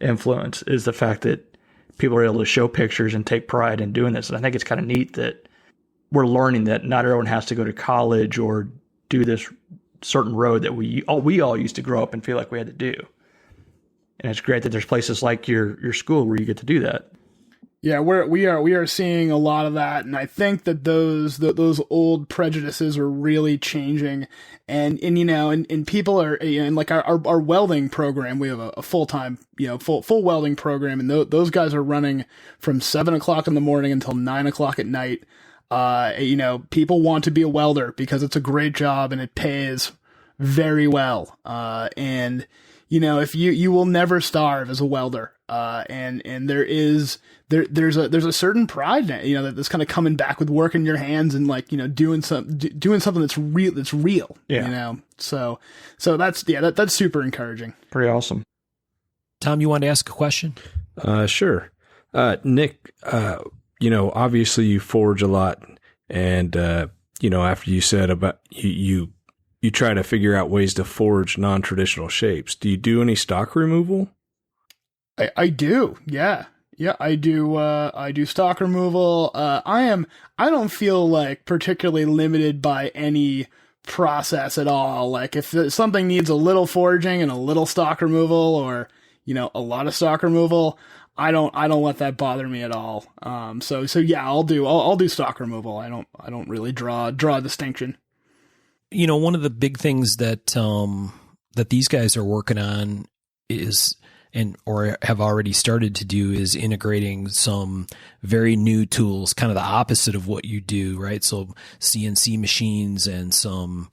influence, is the fact that people are able to show pictures and take pride in doing this. And I think it's kind of neat that we're learning that not everyone has to go to college or do this certain road that we all used to grow up and feel like we had to do. And it's great that there's places like your school where you get to do that. Yeah, we are seeing a lot of that, and I think that those old prejudices are really changing, and people are, and like our welding program, we have a full-time, full welding program, and those guys are running from 7:00 in the morning until 9:00 at night. People want to be a welder because it's a great job and it pays very well. And if you will never starve as a welder. And there's a certain pride, that's kind of coming back with working your hands and doing something that's real, Yeah. So that's super encouraging. Pretty awesome. Tom, you want to ask a question? Sure. Nick, obviously you forge a lot, and, after you said about you try to figure out ways to forge non-traditional shapes. Do you do any stock removal? I do. Yeah. Yeah, I do. I do stock removal. I don't feel like particularly limited by any process at all. Like if something needs a little forging and a little stock removal, or, a lot of stock removal, I don't let that bother me at all. So yeah, I'll do stock removal. I don't really draw a distinction. One of the big things that these guys are working on is, or have already started to do, is integrating some very new tools, kind of the opposite of what you do, right? So CNC machines and some,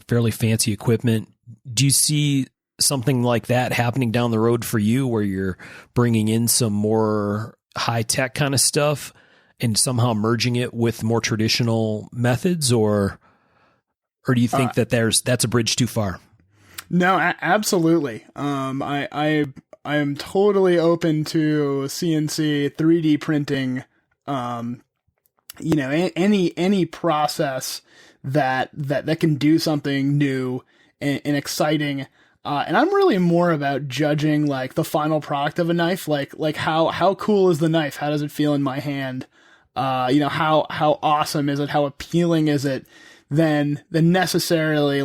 fairly fancy equipment. Do you see something like that happening down the road for you, where you're bringing in some more high tech kind of stuff and somehow merging it with more traditional methods, or do you think that's a bridge too far? No, absolutely. I am totally open to CNC 3D printing. Any process that can do something new and exciting. And I'm really more about judging like the final product of a knife, like how cool is the knife? How does it feel in my hand? How awesome is it? How appealing is it? Than necessarily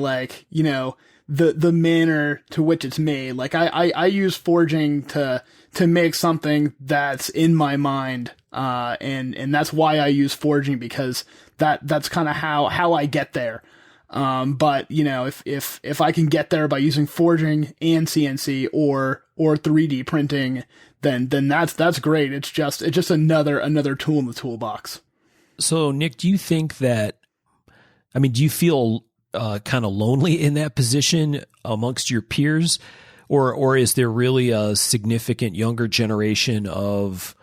the manner to which it's made. Like I use forging to make something that's in my mind. And that's why I use forging, because that's kind of how I get there. But if I can get there by using forging and CNC or 3D printing, then that's great. It's just another tool in the toolbox. So Nick, do you think that, do you feel kind of lonely in that position amongst your peers, or is there really a significant younger generation of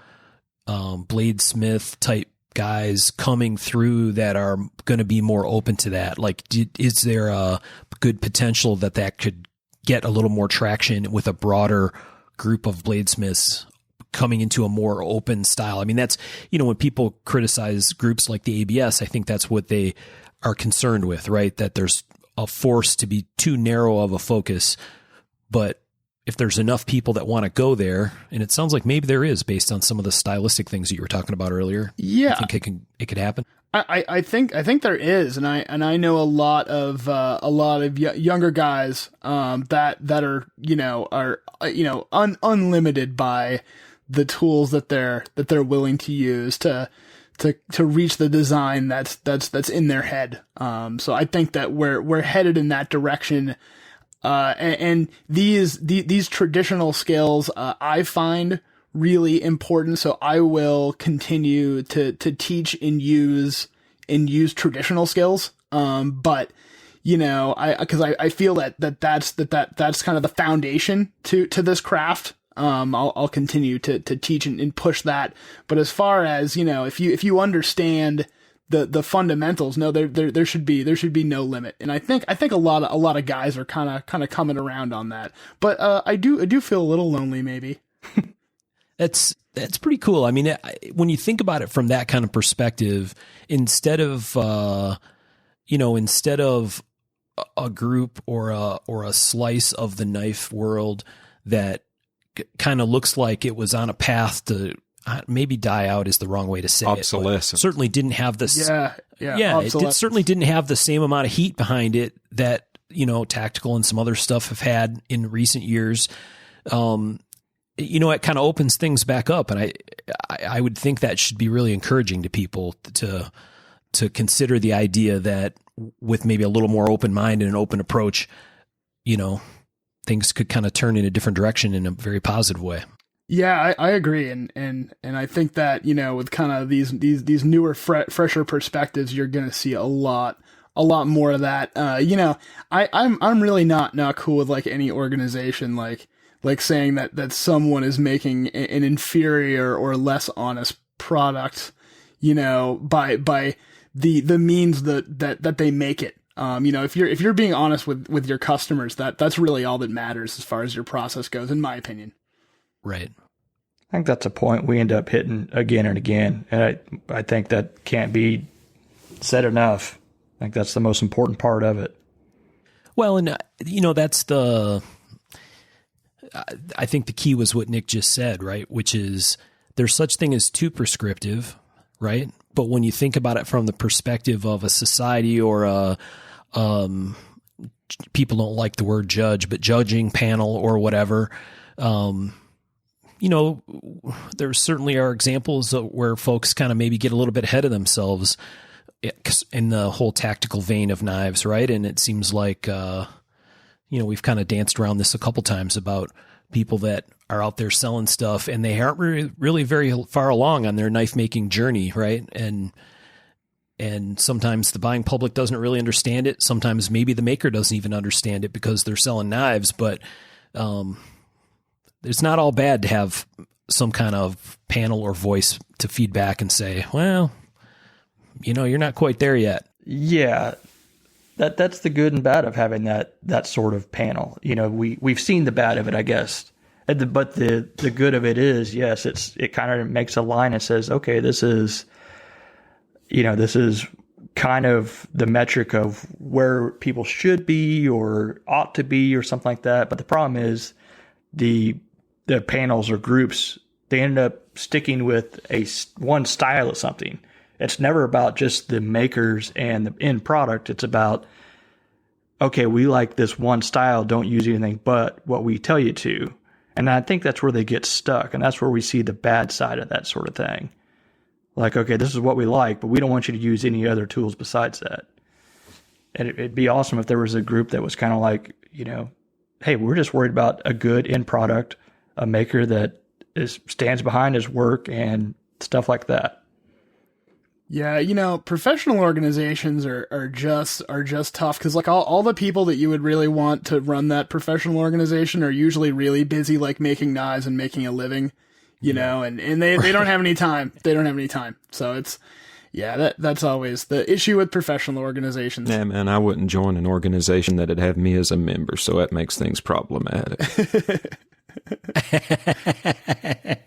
bladesmith type guys coming through that are going to be more open to that? Like, is there a good potential that could get a little more traction with a broader group of bladesmiths coming into a more open style? That's, when people criticize groups like the ABS, I think that's what they are concerned with, right? That there's a force to be too narrow of a focus. But if there's enough people that want to go there, and it sounds like maybe there is, based on some of the stylistic things that you were talking about earlier. Yeah, I think it could happen. I think there is, and I know a lot of younger guys that are unlimited by the tools that they're willing to use to reach the design that's in their head. So I think that we're headed in that direction. And these traditional skills, I find really important. So I will continue to teach and use traditional skills. But I feel that's kind of the foundation to this craft. I'll continue to teach and push that. But as far as, if you understand the fundamentals, no, there should be no limit. And I think a lot of guys are kind of coming around on that. But I do feel a little lonely, maybe. That's pretty cool. When you think about it from that kind of perspective, instead of a group or a slice of the knife world that kind of looks like it was on a path to maybe die out is the wrong way to say obsolescence. It. Certainly didn't have this. Yeah. Certainly didn't have the same amount of heat behind it that, tactical and some other stuff have had in recent years. it kind of opens things back up. And I would think that should be really encouraging to people to consider the idea that with maybe a little more open mind and an open approach, things could kind of turn in a different direction in a very positive way. Yeah, I agree. And I think that, with kind of these newer, fresher perspectives, you're going to see a lot more of that. I'm really not cool with like any organization, like saying that someone is making an inferior or less honest product, by the means that they make it. If you're being honest with your customers, that's really all that matters as far as your process goes, in my opinion. Right. I think that's a point we end up hitting again and again. And I think that can't be said enough. I think that's the most important part of it. Well, and that's I think the key was what Nick just said, right? Which is there's such thing as too prescriptive, right? But when you think about it from the perspective of a society or people don't like the word judge, but judging panel or whatever, there certainly are examples where folks kind of maybe get a little bit ahead of themselves in the whole tactical vein of knives, right? And it seems like, we've kind of danced around this a couple times about people that are out there selling stuff and they aren't really very far along on their knife making journey, right? And sometimes the buying public doesn't really understand it. Sometimes maybe the maker doesn't even understand it because they're selling knives, but it's not all bad to have some kind of panel or voice to feedback and say, well, you're not quite there yet. Yeah. That's the good and bad of having that sort of panel. We've seen the bad of it, I guess. But the good of it is, yes, it kind of makes a line and says, okay, this is kind of the metric of where people should be or ought to be or something like that. But the problem is the panels or groups, they end up sticking with one style of something. It's never about just the makers and the end product. It's about, okay, we like this one style. Don't use anything but what we tell you to. And I think that's where they get stuck. And that's where we see the bad side of that sort of thing. Like, okay, this is what we like, but we don't want you to use any other tools besides that. And it'd be awesome if there was a group that was kind of like, hey, we're just worried about a good end product, a maker that stands behind his work and stuff like that. Yeah, professional organizations are just tough because like all the people that you would really want to run that professional organization are usually really busy like making knives and making a living, and they don't have any time. They don't have any time. So it's, that's always the issue with professional organizations. Yeah, man, I wouldn't join an organization that'd have me as a member, so that makes things problematic.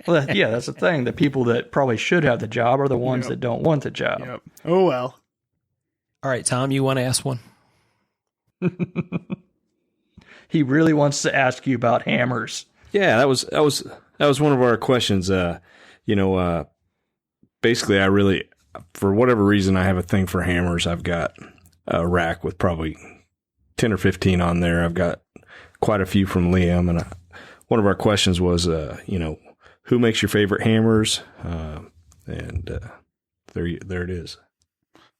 Well, yeah, that's the thing. The people that probably should have the job are the ones that don't want the job. Yep. Oh, well. All right, Tom, you want to ask one? He really wants to ask you about hammers. Yeah, that was one of our questions. Basically, I really, for whatever reason, I have a thing for hammers. I've got a rack with probably 10 or 15 on there. I've got quite a few from Liam, and one of our questions was, who makes your favorite hammers? And there it is.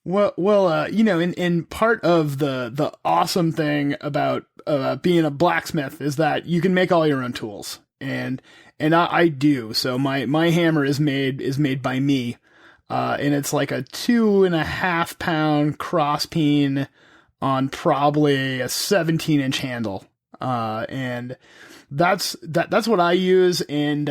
Well, in part of the awesome thing about being a blacksmith is that you can make all your own tools, and I do. So my hammer is made by me, and it's like a 2.5 pound cross peen on probably a 17-inch handle, and that's what I use. And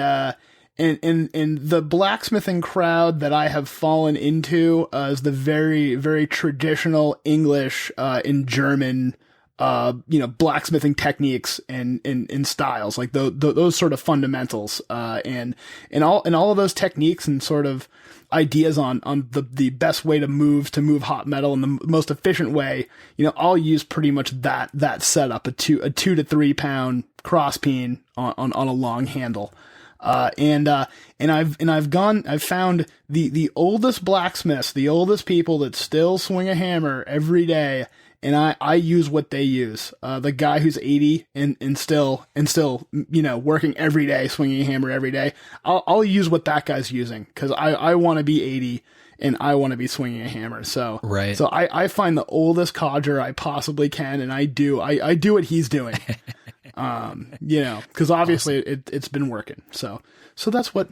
the blacksmithing crowd that I have fallen into is the very, very traditional English and German, blacksmithing techniques and styles, like those sort of fundamentals, and all of those techniques and sort of ideas on the best way to move hot metal in the most efficient way. I'll use pretty much that setup, a 2 to 3 pound cross peen on a long handle. I've found the oldest blacksmiths, the oldest people that still swing a hammer every day and I use what they use. The guy who's 80 and still, working every day, swinging a hammer every day, I'll use what that guy's using, because I want to be 80 and I want to be swinging a hammer. So, right. So I find the oldest codger I possibly can, and I do what he's doing. Because obviously it's been working. So that's what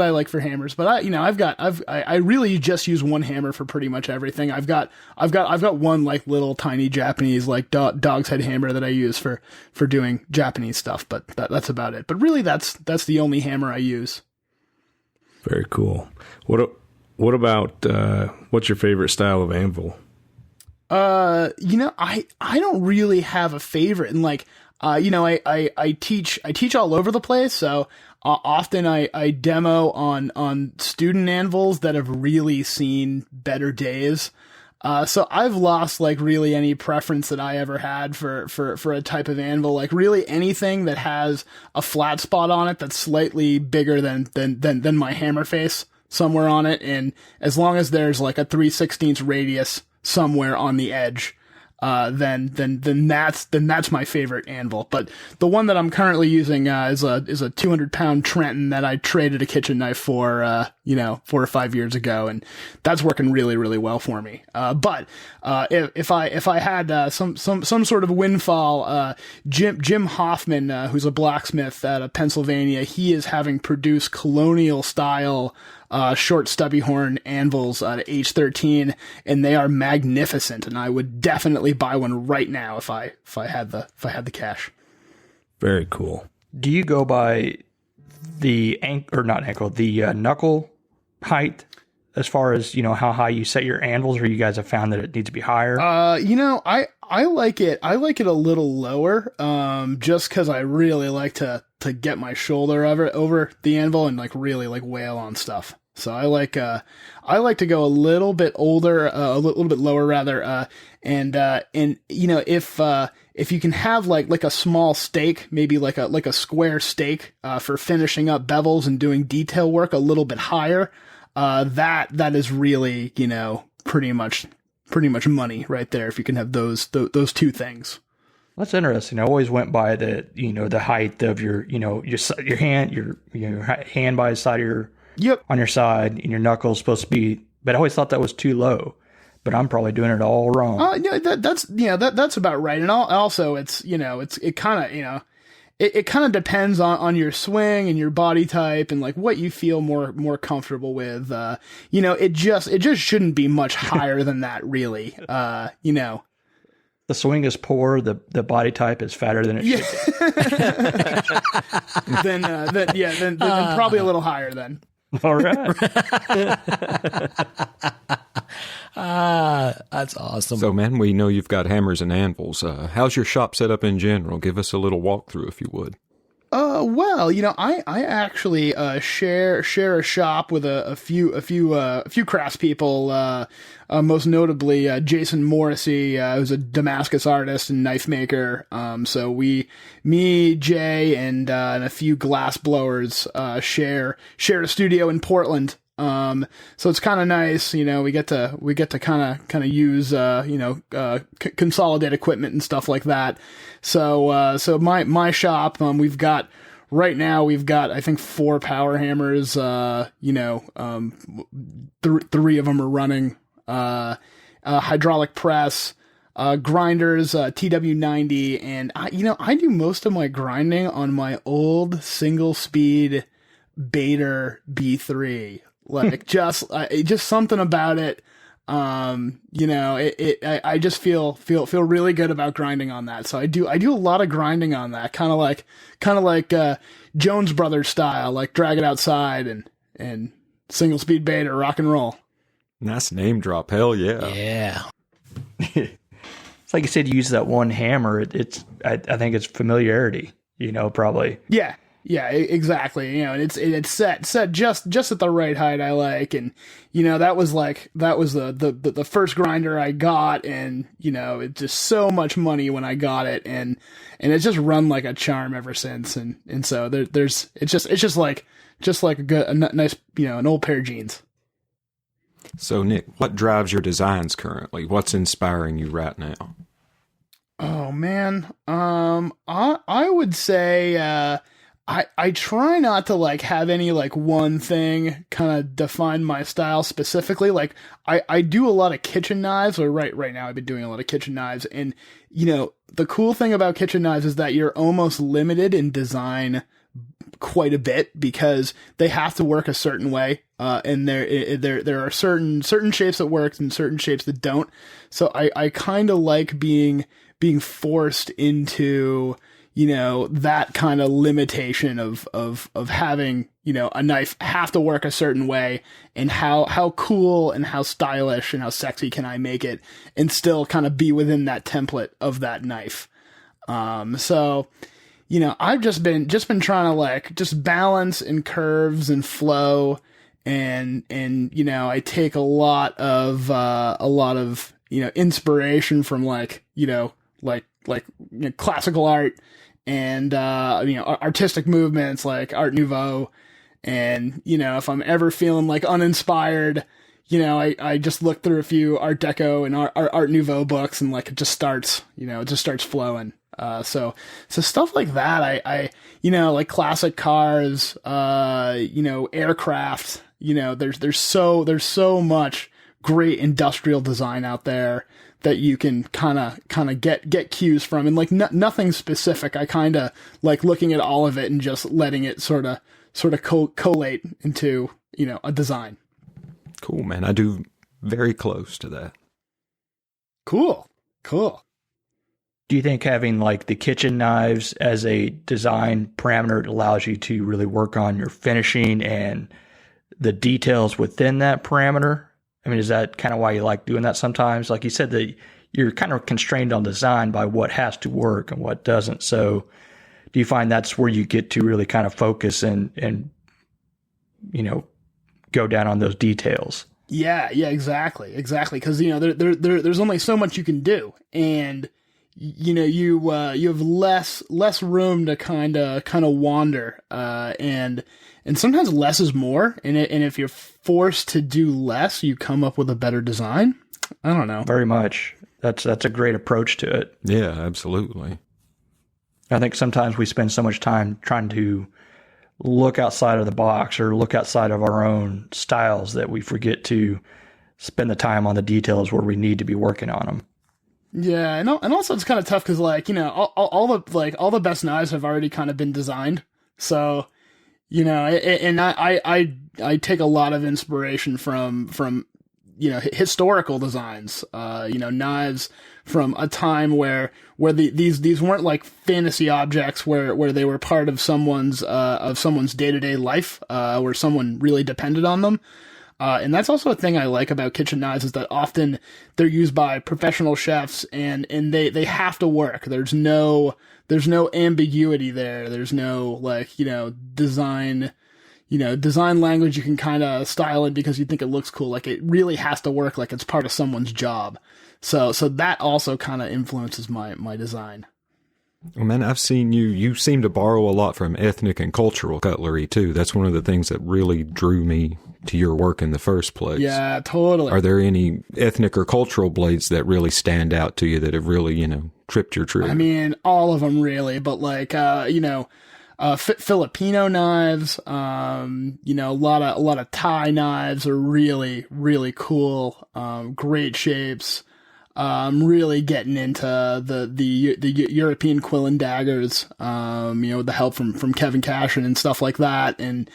I like for hammers. But I really just use one hammer for pretty much everything. I've got one like little tiny Japanese like dog's head hammer that I use for doing Japanese stuff, but that's about it. But really that's the only hammer I use. Very cool. What about what's your favorite style of anvil? I don't really have a favorite, and like I teach all over the place, so often I demo on student anvils that have really seen better days. So I've lost like really any preference that I ever had for a type of anvil. Like really anything that has a flat spot on it that's slightly bigger than my hammer face somewhere on it, and as long as there's like a 3/16 radius somewhere on the edge, then that's my favorite anvil. But the one that I'm currently using is a 200-pound Trenton that I traded a kitchen knife for 4 or 5 years ago, and that's working really, really well for me. But if I had some sort of windfall, Jim Hoffman, who's a blacksmith out of Pennsylvania, he is having produced colonial style short stubby horn anvils at age 13, and they are magnificent, and I would definitely buy one right now if I had the cash. Very cool. Do you go by the knuckle height as far as, how high you set your anvils, or you guys have found that it needs to be higher? I like it a little lower, just because I really like to get my shoulder over the anvil and like really like wail on stuff. So I like to go a little bit older, a little bit lower rather, and if you can have like a small stake, maybe like a square stake, for finishing up bevels and doing detail work a little bit higher, that is really, pretty much money right there if you can have those two things. That's interesting. I always went by the height of your hand, your hand by the side of your, yep, on your side, and your knuckles supposed to be, but I always thought that was too low. But I'm probably doing it all wrong. That's about right. And also it kind of depends on your swing and your body type and like what you feel more comfortable with. It just shouldn't be much higher than that, really. The swing is poor. The body type is fatter than it should be. then probably a little higher then. All right. That's awesome. So, man, we know you've got hammers and anvils. How's your shop set up in general? Give us a little walkthrough, if you would. Well, I actually share a shop with a few craftspeople. Most notably Jason Morrissey, who's a Damascus artist and knife maker. So me, Jay, and a few glass blowers share a studio in Portland. So it's kind of nice, we get to kind of use, consolidate equipment and stuff like that. So my shop, right now we've got, I think 4 power hammers, 3 of them are running, hydraulic press, grinders, TW90. And I do most of my grinding on my old single speed Bader B3. Like just something about it. I just feel really good about grinding on that. So I do a lot of grinding on that, kind of like Jones Brothers style, like drag it outside and single speed beta, rock and roll. Nice name drop. Hell yeah. Yeah. It's like you said, you use that one hammer. I think it's familiarity, probably. Yeah. Yeah, exactly. And it's set just at the right height I like. And, that was the first grinder I got. And, it's just so much money when I got it. And it's just run like a charm ever since. And so it's just like a nice, an old pair of jeans. So, Nick, what drives your designs currently? What's inspiring you right now? Oh man, I would say I try not to like have any like one thing kind of define my style specifically. Like I do a lot of kitchen knives, or right now I've been doing a lot of kitchen knives, and you know the cool thing about kitchen knives is that you're almost limited in design quite a bit because they have to work a certain way, and there are certain shapes that work and certain shapes that don't. So I kind of like being forced into, you know, that kind of limitation of having, you know, a knife have to work a certain way, and how cool and how stylish and how sexy can I make it and still kind of be within that template of that knife. So, you know, I've just been trying to like just balance and curves and flow, and you know, I take a lot of you know, inspiration from like classical art and you know, artistic movements like Art Nouveau. And you know, if I'm ever feeling like uninspired, you know, I just look through a few Art Deco and Art Nouveau books, and like it just starts flowing. So stuff like that, I you know, like classic cars, you know, aircraft, you know, there's so much great industrial design out there that you can kind of get cues from, and like nothing specific. I kind of like looking at all of it and just letting it sort of collate into, you know, a design. Cool, man. I do very close to that. Cool. Do you think having like the kitchen knives as a design parameter allows you to really work on your finishing and the details within that parameter? I mean, is that kind of why you like doing that sometimes? Like you said, that you're kind of constrained on design by what has to work and what doesn't. So do you find that's where you get to really kind of focus and you know, go down on those details? Yeah, exactly. Because, you know, there's only so much you can do, and you know, you have less room to kind of wander, and sometimes less is more, and if you're forced to do less, you come up with a better design. I don't know. Very much. That's a great approach to it. Yeah, absolutely. I think sometimes we spend so much time trying to look outside of the box or look outside of our own styles that we forget to spend the time on the details where we need to be working on them. Yeah, and also it's kind of tough because, like, you know, all the best knives have already kind of been designed. So, you know, and I take a lot of inspiration from you know, historical designs. You know, knives from a time where these weren't like fantasy objects where they were part of someone's day-to-day life, where someone really depended on them. And that's also a thing I like about kitchen knives, is that often they're used by professional chefs, and they have to work. There's no ambiguity there. There's no, like, you know, design language you can kind of style it because you think it looks cool. Like, it really has to work like it's part of someone's job. So that also kind of influences my design. Well, man, I've seen you seem to borrow a lot from ethnic and cultural cutlery too. That's one of the things that really drew me to your work in the first place. Yeah, totally. Are there any ethnic or cultural blades that really stand out to you that have really, you know, tripped your trigger? I mean, all of them really, but like, you know, Filipino knives, you know, a lot of Thai knives are really, really cool. Great shapes. Really getting into the European quill and daggers, you know, with the help from Kevin Cashin and stuff like that. And,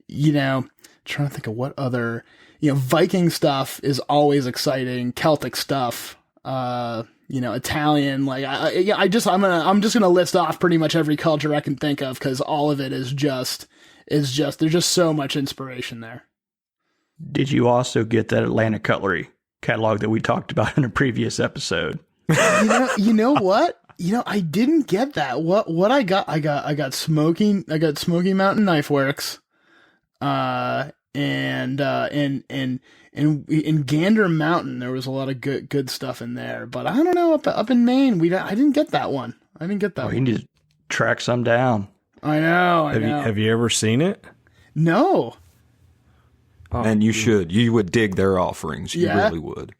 you know, trying to think of what other, you know, Viking stuff is always exciting. Celtic stuff, you know, Italian, like I'm just gonna list off pretty much every culture I can think of, because all of it is just there's just so much inspiration there. Did you also get that Atlanta cutlery catalog that we talked about in a previous episode? You know what? You know, I didn't get that. What I got Smoky Mountain Knife Works, and in Gander Mountain there was a lot of good stuff in there. But I don't know, up in Maine I didn't get that one. I didn't get that one. You need to track some down. I know. Have you ever seen it? No. And you should. You would dig their offerings. You Yeah? really would.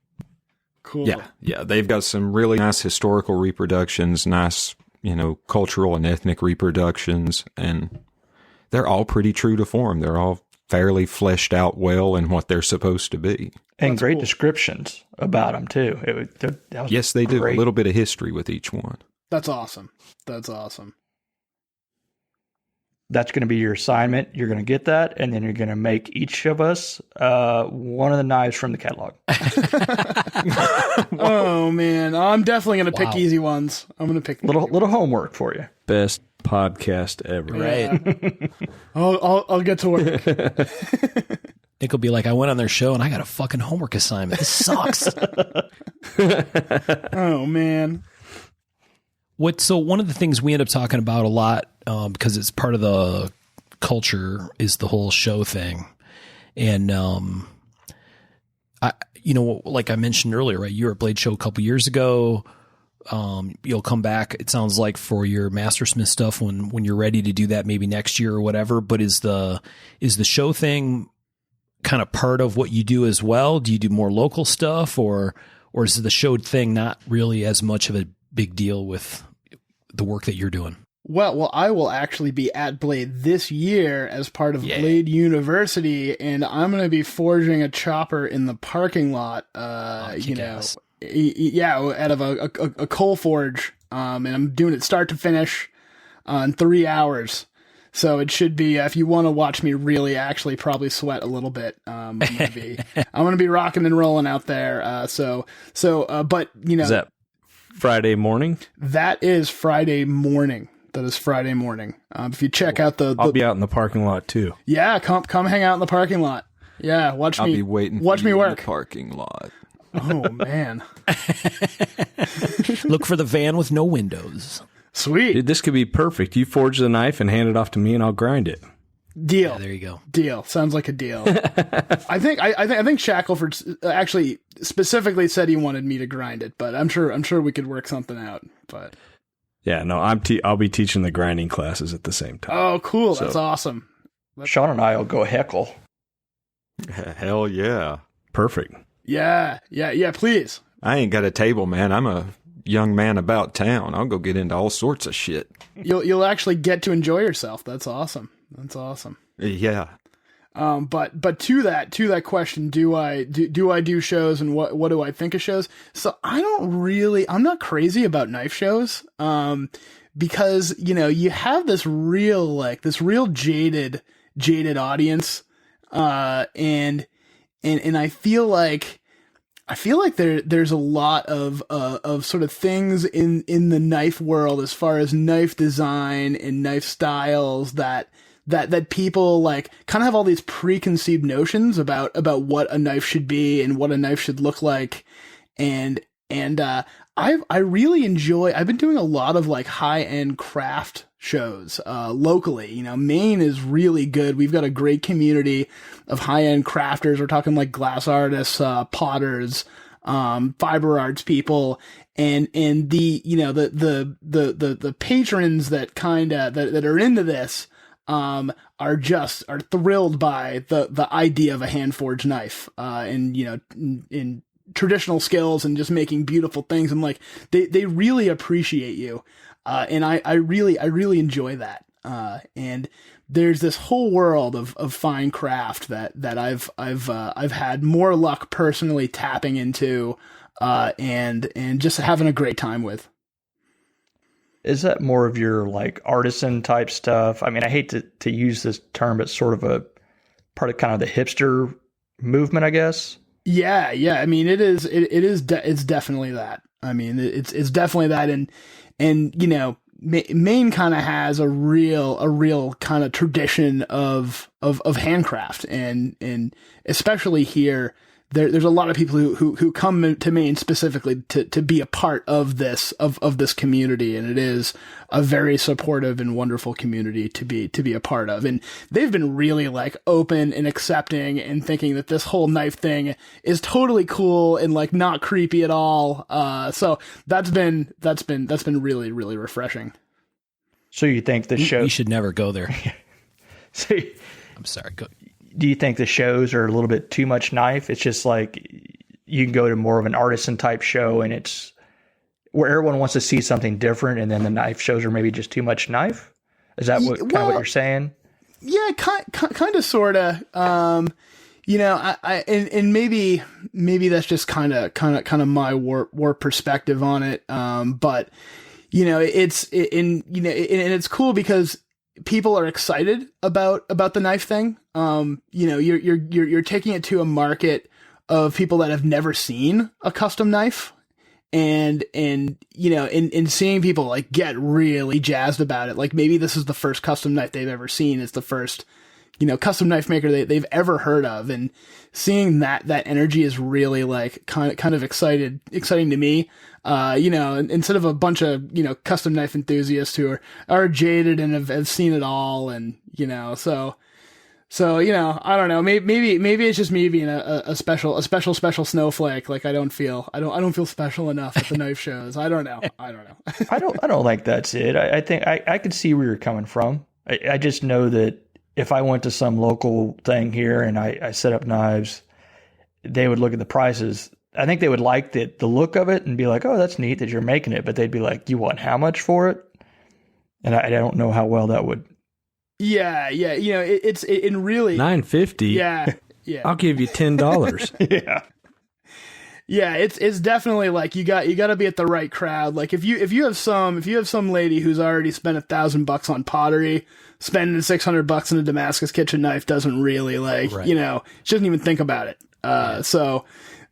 Cool. Yeah. They've got some really nice historical reproductions, nice, cultural and ethnic reproductions, and they're all pretty true to form. They're all fairly fleshed out well in what they're supposed to be. And great descriptions about them, too. That was Yes, they do. great. A little bit of history with each one. That's awesome. That's awesome. That's going to be your assignment. You're going to get that, and then you're going to make each of us one of the knives from the catalog. Oh man, I'm definitely gonna pick easy ones. I'm gonna pick Little homework for you. Best podcast ever. Right. I'll get to work. Nick will be like, I went on their show and I got a fucking homework assignment. This sucks. Oh man. So one of the things we end up talking about a lot, because it's part of the culture, is the whole show thing. And, like I mentioned earlier, right? You were at Blade Show a couple years ago. You'll come back, it sounds like, for your Mastersmith stuff when you're ready to do that, maybe next year or whatever. But is the show thing kind of part of what you do as well? Do you do more local stuff, or is the show thing not really as much of a big deal with the work that you're doing? Well, I will actually be at Blade this year as part of Blade University, and I'm going to be forging a chopper in the parking lot. Out of a coal forge, and I'm doing it start to finish in 3 hours. So it should be, if you want to watch me really actually probably sweat a little bit, I'm gonna be rocking and rolling out there. But Is that Friday morning? That is Friday morning. If you check out I'll be out in the parking lot too. Yeah, come hang out in the parking lot. Yeah, watch I'll me. be waiting. Watch me work. In the parking lot. Oh man. Look for the van with no windows. Sweet. Dude, this could be perfect. You forge the knife and hand it off to me, and I'll grind it. Deal. Yeah, there you go. Deal. Sounds like a deal. I think Shackelford actually specifically said he wanted me to grind it, but I'm sure we could work something out. But yeah, no, I'll be teaching the grinding classes at the same time. oh, cool. That's awesome. Sean and I will go heckle. Hell yeah. Perfect. Yeah. Please. I ain't got a table, man. I'm a young man about town. I'll go get into all sorts of shit. You'll actually get to enjoy yourself. That's awesome. Yeah. But to that question, do I do shows, and what do I think of shows? So I'm not crazy about knife shows. Because, you have this real jaded audience. And I feel like there's a lot of sort of things in the knife world as far as knife design and knife styles that people like kind of have all these preconceived notions about what a knife should be and what a knife should look like. And I really enjoy, I've been doing a lot of like high-end craft shows, locally. Maine is really good. We've got a great community of high-end crafters. We're talking like glass artists, potters, fiber arts people, and the patrons that that are into this, are thrilled by the idea of a hand forged knife, and in traditional skills and just making beautiful things, and like they really appreciate you, and I really enjoy that, and there's this whole world of fine craft that I've had more luck personally tapping into, and just having a great time with. Is that more of your like artisan type stuff? I mean, I hate to use this term, but sort of a part of kind of the hipster movement, I guess. Yeah. I mean, it's definitely that. I mean, it's definitely that. And Maine kind of has a real kind of tradition of handcraft, and especially here, there's a lot of people who come to Maine specifically to be a part of this community, and it is a very supportive and wonderful community to be a part of. And they've been really like open and accepting and thinking that this whole knife thing is totally cool and like not creepy at all. So that's been really, really refreshing. So you think the show? You should never go there. So I'm sorry. Go. do you think the shows are a little bit too much knife? It's just like you can go to more of an artisan type show and it's where everyone wants to see something different, and then the knife shows are maybe just too much knife? Is that what you're saying? Yeah, kind of, sort of. And maybe that's just kind of my warp perspective on it. But it's cool because people are excited about the knife thing. You're taking it to a market of people that have never seen a custom knife. And seeing people like get really jazzed about it, like maybe this is the first custom knife they've ever seen. It's the first, custom knife maker they've ever heard of. And seeing that energy is really like kind of exciting to me. Instead of a bunch of, custom knife enthusiasts who are jaded and have seen it all. And, so, I don't know, maybe it's just me being a special snowflake. Like I don't feel special enough at the knife shows. I don't know. I don't like that's it. I think I could see where you're coming from. I just know that if I went to some local thing here and I set up knives, they would look at the prices. I think they would like the look of it and be like, oh, that's neat that you're making it. But they'd be like, you want how much for it? And I don't know how well that would. Yeah. It's really $9.50. Yeah. I'll give you $10. Yeah. Yeah, it's definitely like you got to be at the right crowd. Like if you have some lady who's already spent $1,000 on pottery, spending $600 in a Damascus kitchen knife doesn't really like, right. She doesn't even think about it. So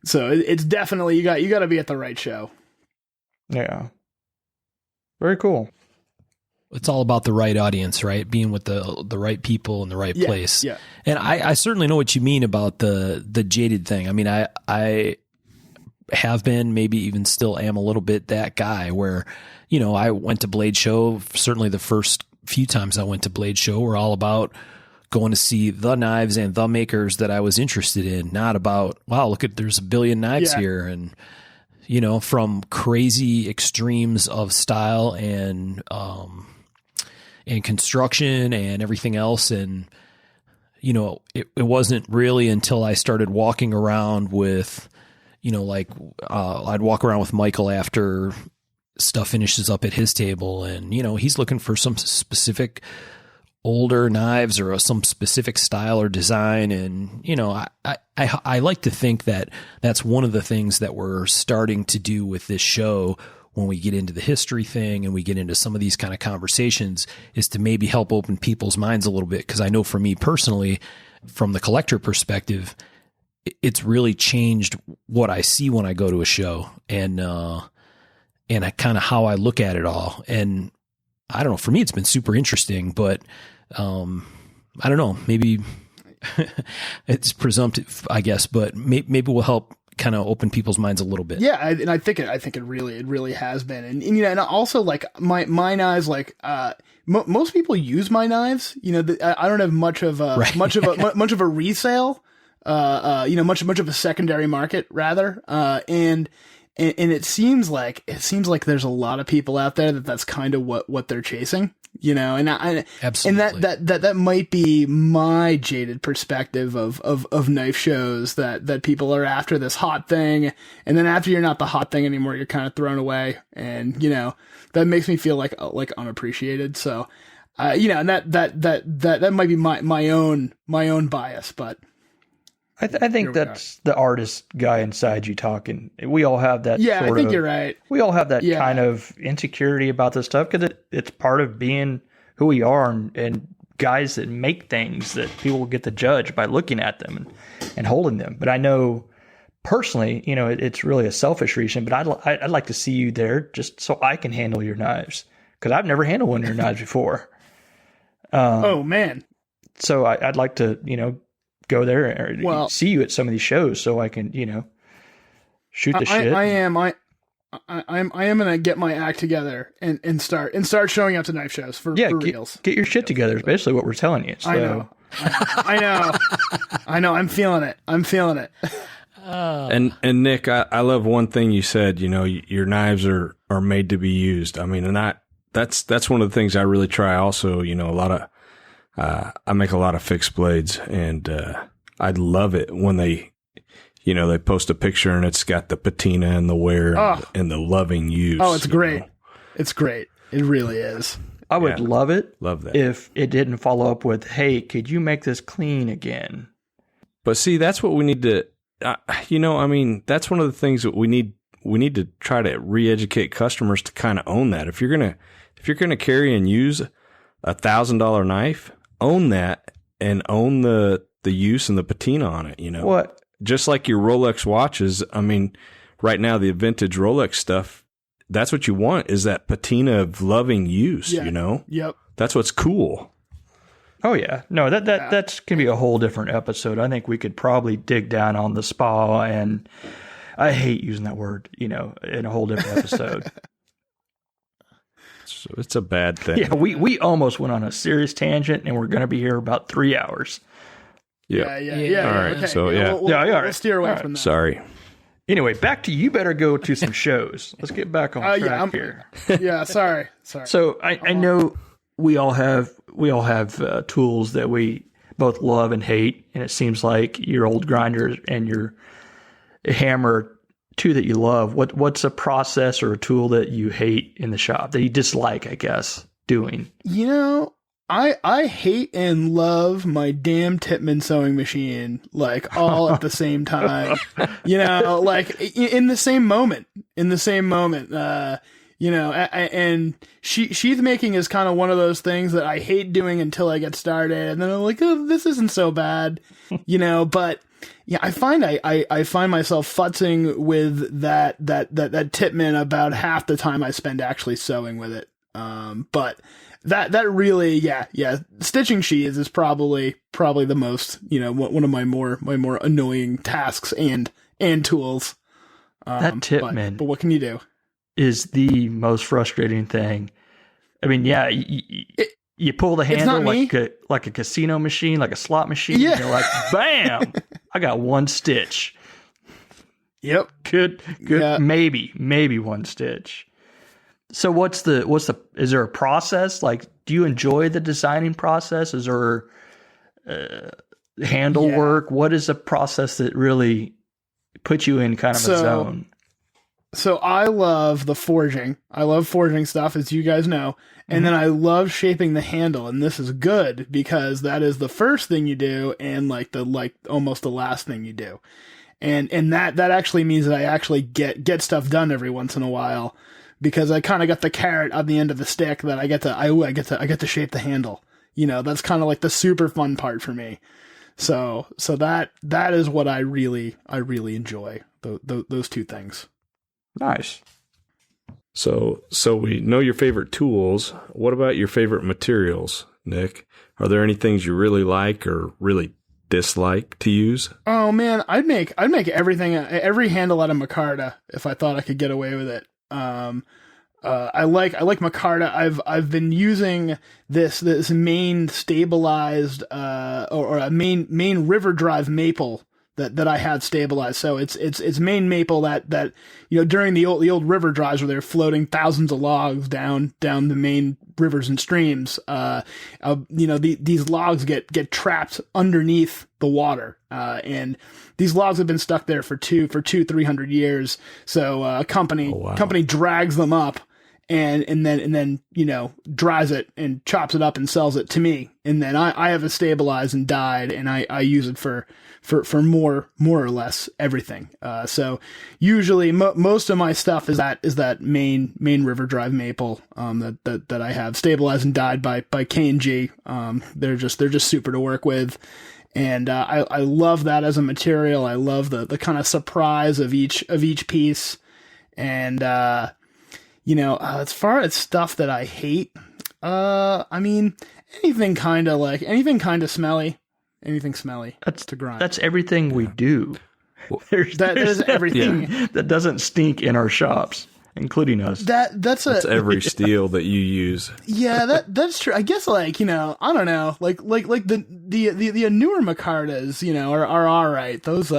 it's definitely you got to be at the right show. Yeah. Very cool. It's all about the right audience, right? Being with the right people in the right place. Yeah. And I certainly know what you mean about the jaded thing. I mean, I have been, maybe even still am a little bit that guy where, I went to Blade Show. Certainly the first few times I went to Blade Show were all about going to see the knives and the makers that I was interested in, not about, wow, look at, there's a billion knives here. And, from crazy extremes of style and construction and everything else. And, it wasn't really until I started walking around with, I'd walk around with Michael after stuff finishes up at his table and, he's looking for some specific older knives or some specific style or design. And, I like to think that that's one of the things that we're starting to do with this show when we get into the history thing and we get into some of these kind of conversations, is to maybe help open people's minds a little bit. Cause I know for me personally, from the collector perspective, it's really changed what I see when I go to a show and I kind of how I look at it all. And I don't know, for me, it's been super interesting, but, I don't know, maybe it's presumptive, I guess, but maybe we'll help kind of open people's minds a little bit. Yeah. And I think it really has been. And also like my knives, like, most people use my knives, I don't have much of a, right. much of a resale, much of a secondary market rather. And it seems like there's a lot of people out there that's kind of what they're chasing, Absolutely. And that might be my jaded perspective of knife shows, that people are after this hot thing. And then after you're not the hot thing anymore, you're kind of thrown away. And, that makes me feel like unappreciated. So, and that might be my own bias, but. I think that's the artist guy inside you talking. We all have that. Yeah, I think you're right. We all have that kind of insecurity about this stuff because it's part of being who we are and guys that make things that people get to judge by looking at them and holding them. But I know personally, it's really a selfish reason, but I'd like to see you there just so I can handle your knives because I've never handled one of your knives before. Oh, man. So I'd like to, go there or see you at some of these shows so I can, shoot the shit. I am going to get my act together and start showing up to knife shows for reals. Get your shit together is basically what we're telling you. So. I know. I'm feeling it. And Nick, I love one thing you said, your knives are made to be used. I mean, and that's one of the things I really try also, a lot of I make a lot of fixed blades, and I love it when they post a picture and it's got the patina and the wear and the loving use. Oh, it's great. It's great. It really is. I would love it. Love that. If it didn't follow up with, hey, could you make this clean again? But see, that's what we need to, that's one of the things that we need to try to re-educate customers to kind of own that. If you're going to carry and use $1,000 knife, own that and own the use and the patina on it, What? Just like your Rolex watches. I mean, right now, the vintage Rolex stuff, that's what you want, is that patina of loving use, Yep. That's what's cool. Oh yeah. No, that's can be a whole different episode. I think we could probably dig down on the spa, and I hate using that word, in a whole different episode. So it's a bad thing. Yeah, we almost went on a serious tangent, and we're going to be here about 3 hours. Yeah. All right. Okay. So yeah. We'll, all right. we'll steer away All from that. Sorry. Anyway, back to you better go to some shows. Let's get back on track here. Yeah. Sorry. So I know we all have tools that we both love and hate, and it seems like your old grinder and your hammer, two that you love. What's a process or a tool that you hate in the shop that you dislike, I guess, doing? I hate and love my damn Tippmann sewing machine, like all at the same time, like in the same moment, and sheath making is kind of one of those things that I hate doing until I get started. And then I'm like, oh, this isn't so bad, but yeah, I find I find myself futzing with that Tippmann about half the time I spend actually sewing with it. But that really, stitching sheaths is probably the most, one of my more annoying tasks and tools. That Tippmann, but what can you do? Is the most frustrating thing. I mean, yeah, you pull the handle like a casino machine, like a slot machine. Yeah. And you're like, bam! I got one stitch. Yep. Good. Yeah. Maybe one stitch. So is there a process? Like, do you enjoy the designing process? Is there handle work? What is a process that really puts you in kind of a zone? So I love the forging. I love forging stuff, as you guys know. And then I love shaping the handle. And this is good because that is the first thing you do and almost the last thing you do. And that actually means that I actually get stuff done every once in a while, because I kind of got the carrot on the end of the stick that I get to shape the handle. That's kind of like the super fun part for me. So that is what I really enjoy. Those two things. Nice. So we know your favorite tools. What about your favorite materials, Nick? Are there any things you really like or really dislike to use? Oh man, I'd make every handle out of micarta if I thought I could get away with it. I like micarta. I've been using this main stabilized or a main river drive maple that I had stabilized. So it's main maple that during the old river drives where they're floating thousands of logs down the main rivers and streams, these logs get trapped underneath the water, and these logs have been stuck there for 300 years. So a company drags them up and then dries it and chops it up and sells it to me, and then I have it stabilized and dyed, and I use it for more or less everything. So usually most of my stuff is that main river drive maple that I have stabilized and dyed by K&G. They're just super to work with, and I love that as a material. I love the kind of surprise of each piece, and as far as stuff that I hate, I mean anything kind of smelly. Anything smelly. That's to grind. That's everything we do. There's everything that doesn't stink in our shops. including us. That's every steel that you use. Yeah, that's true. I guess I don't know, like the newer micartas, are all right. Those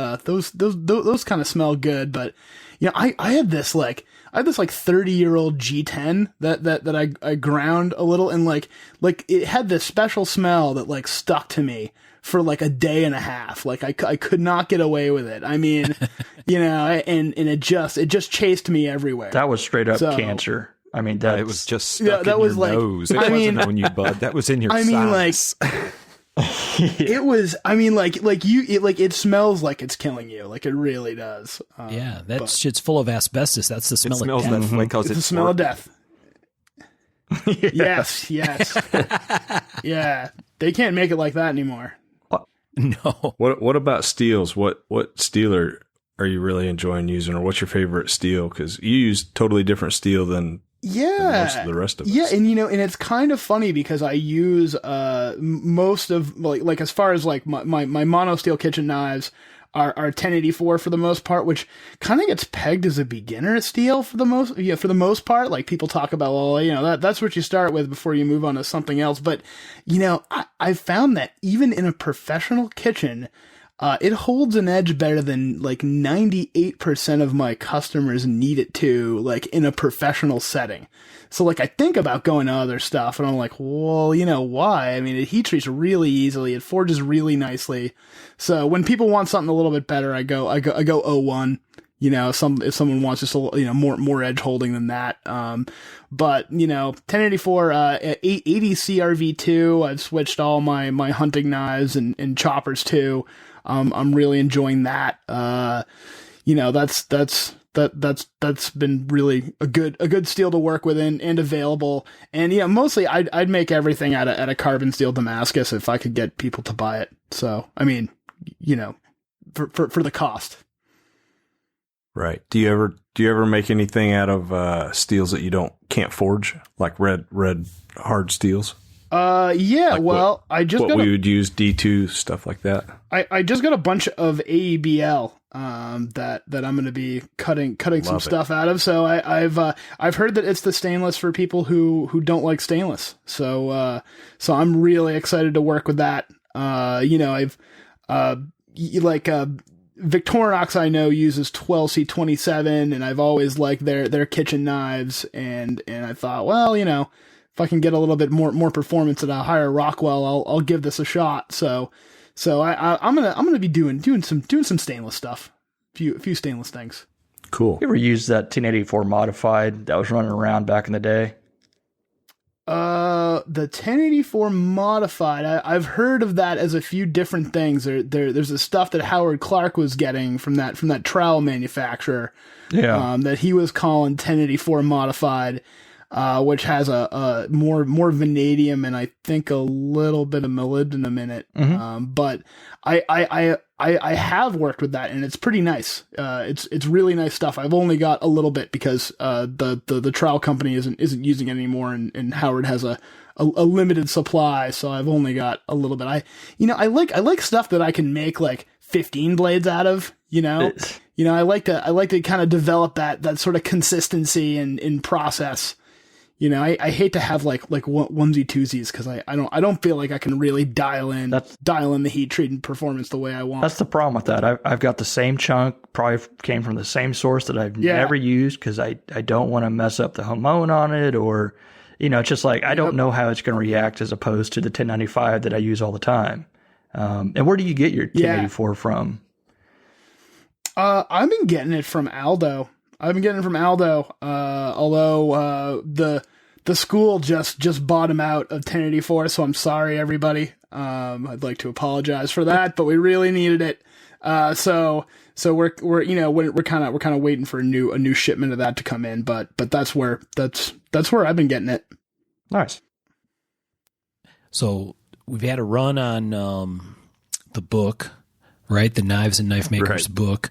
kind of smell good, but I had this 30-year-old G10 that I ground a little, and like it had this special smell that stuck to me for a day and a half. I could not get away with it. I mean, and it just chased me everywhere. That was straight up cancer. I mean, it was just stuck in your nose. It wasn't on you, bud. That was in your sides. It was. I mean, it smells like it's killing you. It really does. That shit's full of asbestos. That's the smell of death. That way because it's the smell of death. Yes. Yeah, they can't make it like that anymore. No. What about steels? What steel are you really enjoying using, or what's your favorite steel? Because you use totally different steel than most of the rest of us. Yeah, and and it's kind of funny because I use most of as far as my mono steel kitchen knives are 1084 for the most part, which kind of gets pegged as a beginner steel for the most part. People talk about, that's what you start with before you move on to something else. But, I found that even in a professional kitchen, it holds an edge better than 98% of my customers need it to, in a professional setting. So I think about going to other stuff and I'm like, well, why? I mean, it heat treats really easily. It forges really nicely. So when people want something a little bit better, I go 01. If someone wants just a more edge holding than that. But 1084, 80 CRV2, I've switched all my hunting knives and choppers to. I'm really enjoying that. That's been really a good steel to work with and available. And mostly I'd make everything out of carbon steel Damascus if I could get people to buy it. So, I mean, for the cost. Right. Do you ever make anything out of steels that you can't forge, like red hard steels? Yeah. I just we would use D2 stuff like that. I just got a bunch of AEBL that I'm going to be cutting some stuff out of. So I've heard that it's the stainless for people who don't like stainless. So I'm really excited to work with that. Victorinox I know uses 12C27, and I've always liked their kitchen knives, and I thought, well, if I can get a little bit more performance at a higher Rockwell, I'll give this a shot. So I'm gonna be doing some stainless stuff, a few stainless things. Cool. You ever used that 1084 modified that was running around back in the day? The 1084 modified, I've heard of that as a few different things. There's the stuff that Howard Clark was getting from that trowel manufacturer. Yeah. That he was calling 1084 modified, which has a more vanadium and I think a little bit of molybdenum in it. Mm-hmm. But I have worked with that and it's pretty nice. It's really nice stuff. I've only got a little bit because the trowel company isn't using it anymore, and Howard has a limited supply, so I've only got a little bit. I like stuff that I can make 15 blades out of. I like to kind of develop that sort of consistency in process. I hate to have onesie twosies because I don't feel like I can really dial in the heat treating performance the way I want. That's the problem with that. I've got the same chunk, probably came from the same source that I've never used because I don't want to mess up the hormone on it, or it's just I don't know how it's going to react as opposed to the 1095 that I use all the time. And where do you get your 1084 from? I've been getting it from Aldo. Although the school just bought him out of 1084, so I'm sorry, everybody. I'd like to apologize for that, but we really needed it. So we're kind of waiting for a new shipment of that to come in, but that's where I've been getting it. Nice. So we've had a run on the book, right? The Knives and Knife Makers book.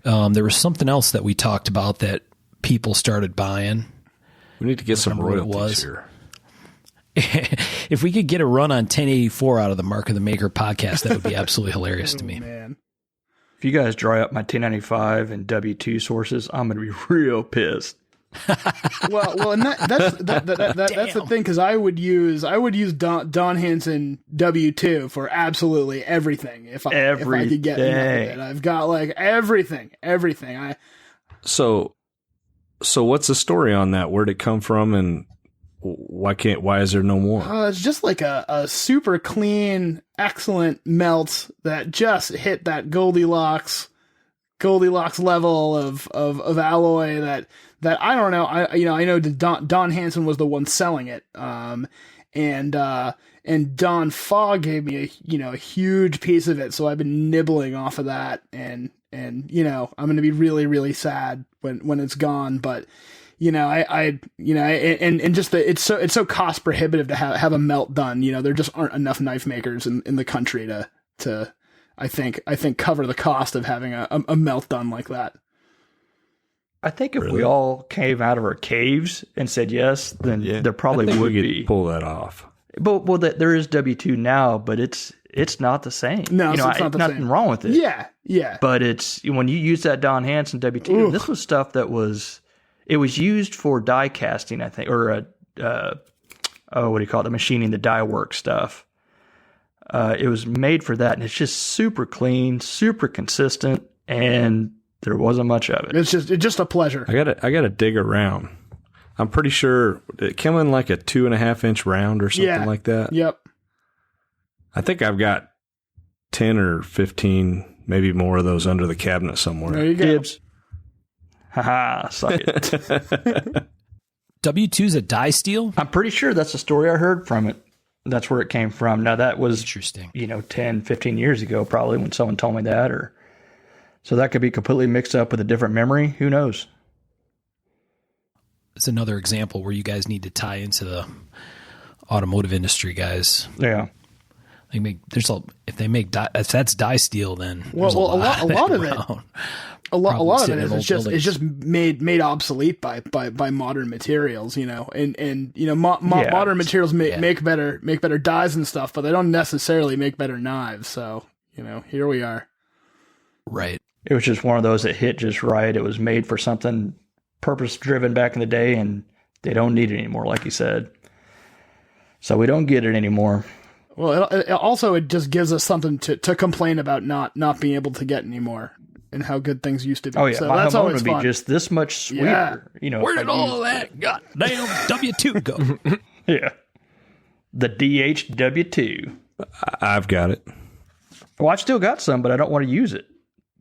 There was something else that we talked about that people started buying. We need to get some royalties here. If we could get a run on 1084 out of the Mark of the Maker podcast, that would be absolutely hilarious to me. Man. If you guys dry up my 1095 and W2 sources, I'm going to be real pissed. Well, and that's the thing, because I would use Don Hansen W2 for absolutely everything if I could get enough of it. I've got like everything. So what's the story on that? Where'd it come from, and why is there no more? It's just like a super clean, excellent melt that just hit that Goldilocks level of alloy that I don't know. I know Don Hansen was the one selling it. And Don Fogg gave me a huge piece of it. So I've been nibbling off of that, and I'm going to be really, really sad when it's gone. But, it's so cost prohibitive to have a melt done. There just aren't enough knife makers in the country to I think cover the cost of having a melt done like that. I think if we all came out of our caves and said yes, then there probably would be. Pull that off. But there is W2 now, but it's not the same. No, it's not the nothing same. wrong with it. Yeah. But it's when you use that Don Hansen W2, this was stuff that was used for die casting, I think, or what do you call it? The machining, the die work stuff. It was made for that, and it's just super clean, super consistent, and there wasn't much of it. It's just a pleasure. I gotta dig around. I'm pretty sure it came in like a 2.5 inch round or something like that. Yep. I think I've got 10 or 15, maybe more of those under the cabinet somewhere. There you go. Dibs. Haha, suck it. W2's a die steel? I'm pretty sure that's the story I heard from it. That's where it came from. Now, that was interesting. 10, 15 years ago, probably, when someone told me that. So that could be completely mixed up with a different memory. Who knows? It's another example where you guys need to tie into the automotive industry, guys. Yeah. If that's die steel, then a lot of it. A lot of it is just made obsolete by modern materials, and modern materials make better dies and stuff, but they don't necessarily make better knives. So here we are. Right. It was just one of those that hit just right. It was made for something purpose driven back in the day, and they don't need it anymore, like you said. So we don't get it anymore. Well, it just gives us something to complain about not being able to get anymore, and how good things used to be. Oh yeah, so my that's home always would fun. be just this much sweeter. Yeah. Where did all that goddamn W2 go? Yeah, the DHW2. I've got it. Well, I've still got some, but I don't want to use it.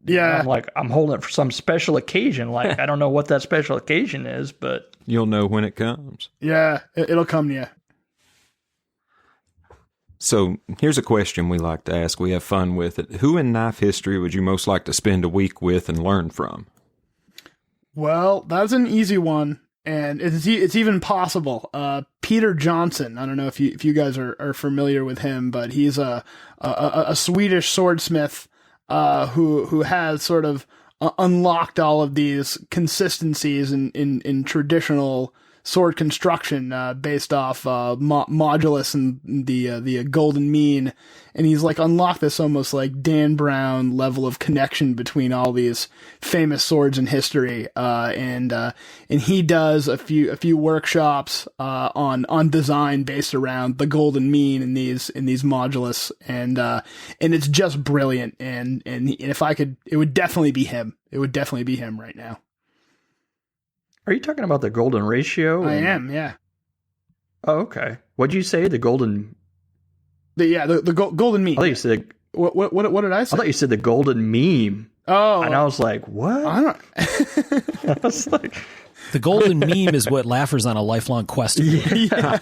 Yeah, I'm holding it for some special occasion. Like I don't know what that special occasion is, but you'll know when it comes. Yeah, it'll come to you. So here's a question we like to ask. We have fun with it. Who in knife history would you most like to spend a week with and learn from? Well, that's an easy one, and it's even possible. Peter Johnson. I don't know if you guys are familiar with him, but he's a Swedish swordsmith who has sort of unlocked all of these consistencies in traditional sword construction based off modulus and the golden mean, and he's like unlocked this almost like Dan Brown level of connection between all these famous swords in history, and he does a few workshops on design based around the golden mean in these modulus, and it's just brilliant, and if I could, it would definitely be him. It would definitely be him right now. Are you talking about the golden ratio? I am, yeah. Oh, okay. What'd you say? The golden? The golden mean. I thought you said. What did I say? I thought you said the golden meme. Oh, and I was like, what? I don't. I was like, the golden meme is what Laffer's on a lifelong quest for. Yeah.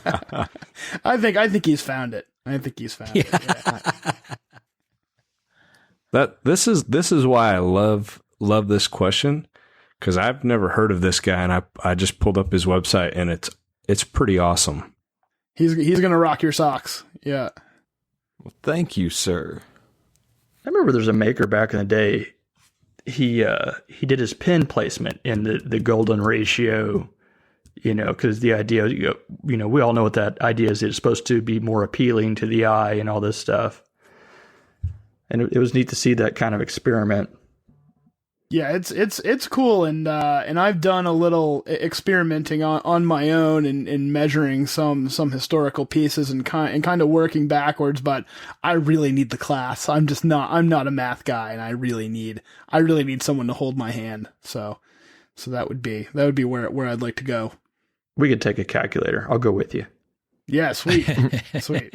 I think he's found it. Yeah. This is why I love this question. Because I've never heard of this guy, and I just pulled up his website, and it's pretty awesome. He's gonna rock your socks. Yeah. Well, thank you, sir. I remember there's a maker back in the day. He did his pin placement in the golden ratio, because the idea, we all know what that idea is. It's supposed to be more appealing to the eye and all this stuff. And it was neat to see that kind of experiment. Yeah, it's cool, and I've done a little experimenting on my own and measuring some historical pieces and kind of working backwards. But I really need the class. I'm not a math guy, and I really need someone to hold my hand. So that would be where I'd like to go. We could take a calculator. I'll go with you. Yeah, sweet, sweet.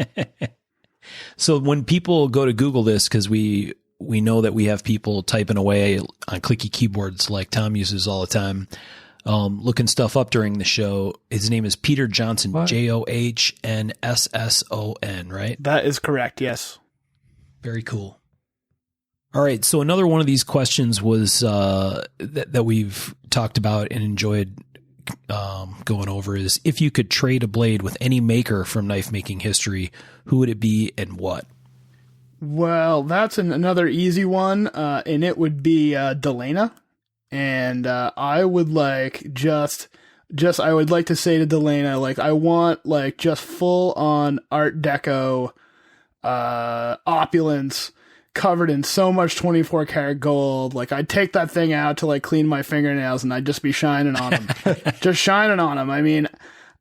So when people go to Google this, because we know that we have people typing away on clicky keyboards like Tom uses all the time, looking stuff up during the show. His name is Peter Johnson, What? Johnsson, right? That is correct. Yes. Very cool. All right. So another one of these questions was that we've talked about and enjoyed going over is, if you could trade a blade with any maker from knife making history, who would it be and what? Well, that's another easy one, and it would be Delana. And I would like I would like to say to Delana, like, I want like just full on Art Deco opulence, covered in so much 24 karat gold. Like, I'd take that thing out to like clean my fingernails, and I'd just be shining on them, just shining on them. I mean,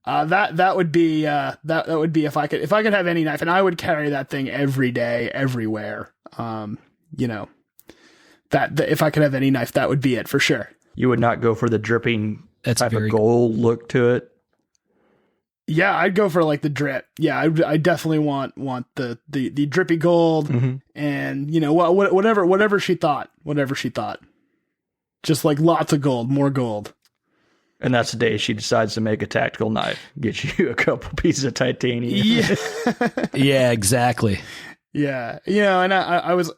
that would be that would be if I could have any knife, and I would carry that thing every day, everywhere. You know, that if I could have any knife, that would be it for sure. You would not go for the dripping That's type of very gold look to it. Yeah, I'd go for like the drip. Yeah, I definitely want the drippy gold, and you know whatever she thought, just like lots of gold, more gold. And that's the day she decides to make a tactical knife. Get you a couple pieces of titanium. Yeah, Yeah, exactly. yeah, you know, and I was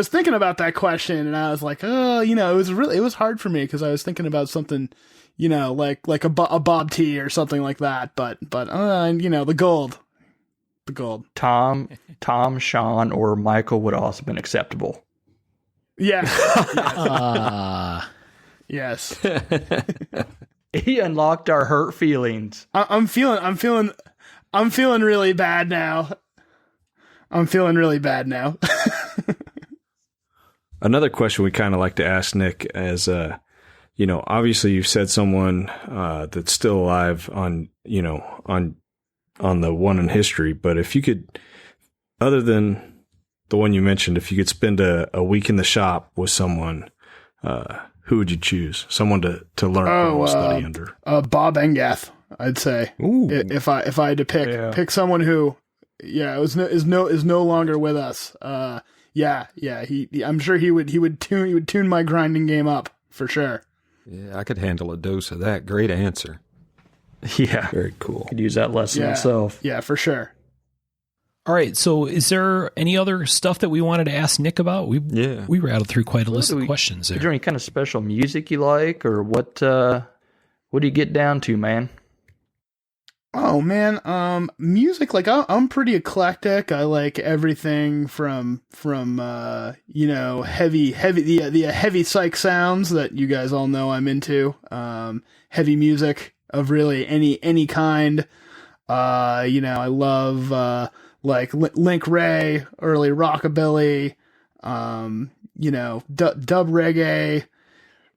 thinking about that question, and I was like, oh, you know, it was hard for me because I was thinking about something, you know, like a Bob T or something like that, but you know, the gold. Tom, Sean, or Michael would also been acceptable. Yeah. Yes. Yes. He unlocked our hurt feelings. I'm feeling really bad now. Another question we kind of like to ask Nick is, you know, obviously you've said someone that's still alive on the one in history, but if you could, other than the one you mentioned, if you could spend a week in the shop with someone, who would you choose? Someone to learn from or study under? Bob Engath, I'd say. Ooh. If I had to pick someone who, is no longer with us. I'm sure he would tune my grinding game up for sure. Yeah, I could handle a dose of that. Great answer. Yeah. Very cool. Could use that lesson myself. Yeah, for sure. All right. So is there any other stuff that we wanted to ask Nick about? We rattled through quite a list of questions there. Is there any kind of special music you like, or what do you get down to, man? Oh man, music, like I'm pretty eclectic. I like everything from you know, heavy the heavy psych sounds that you guys all know I'm into. Heavy music of really any kind. You know, I love like Link Ray, early rockabilly, you know, dub reggae,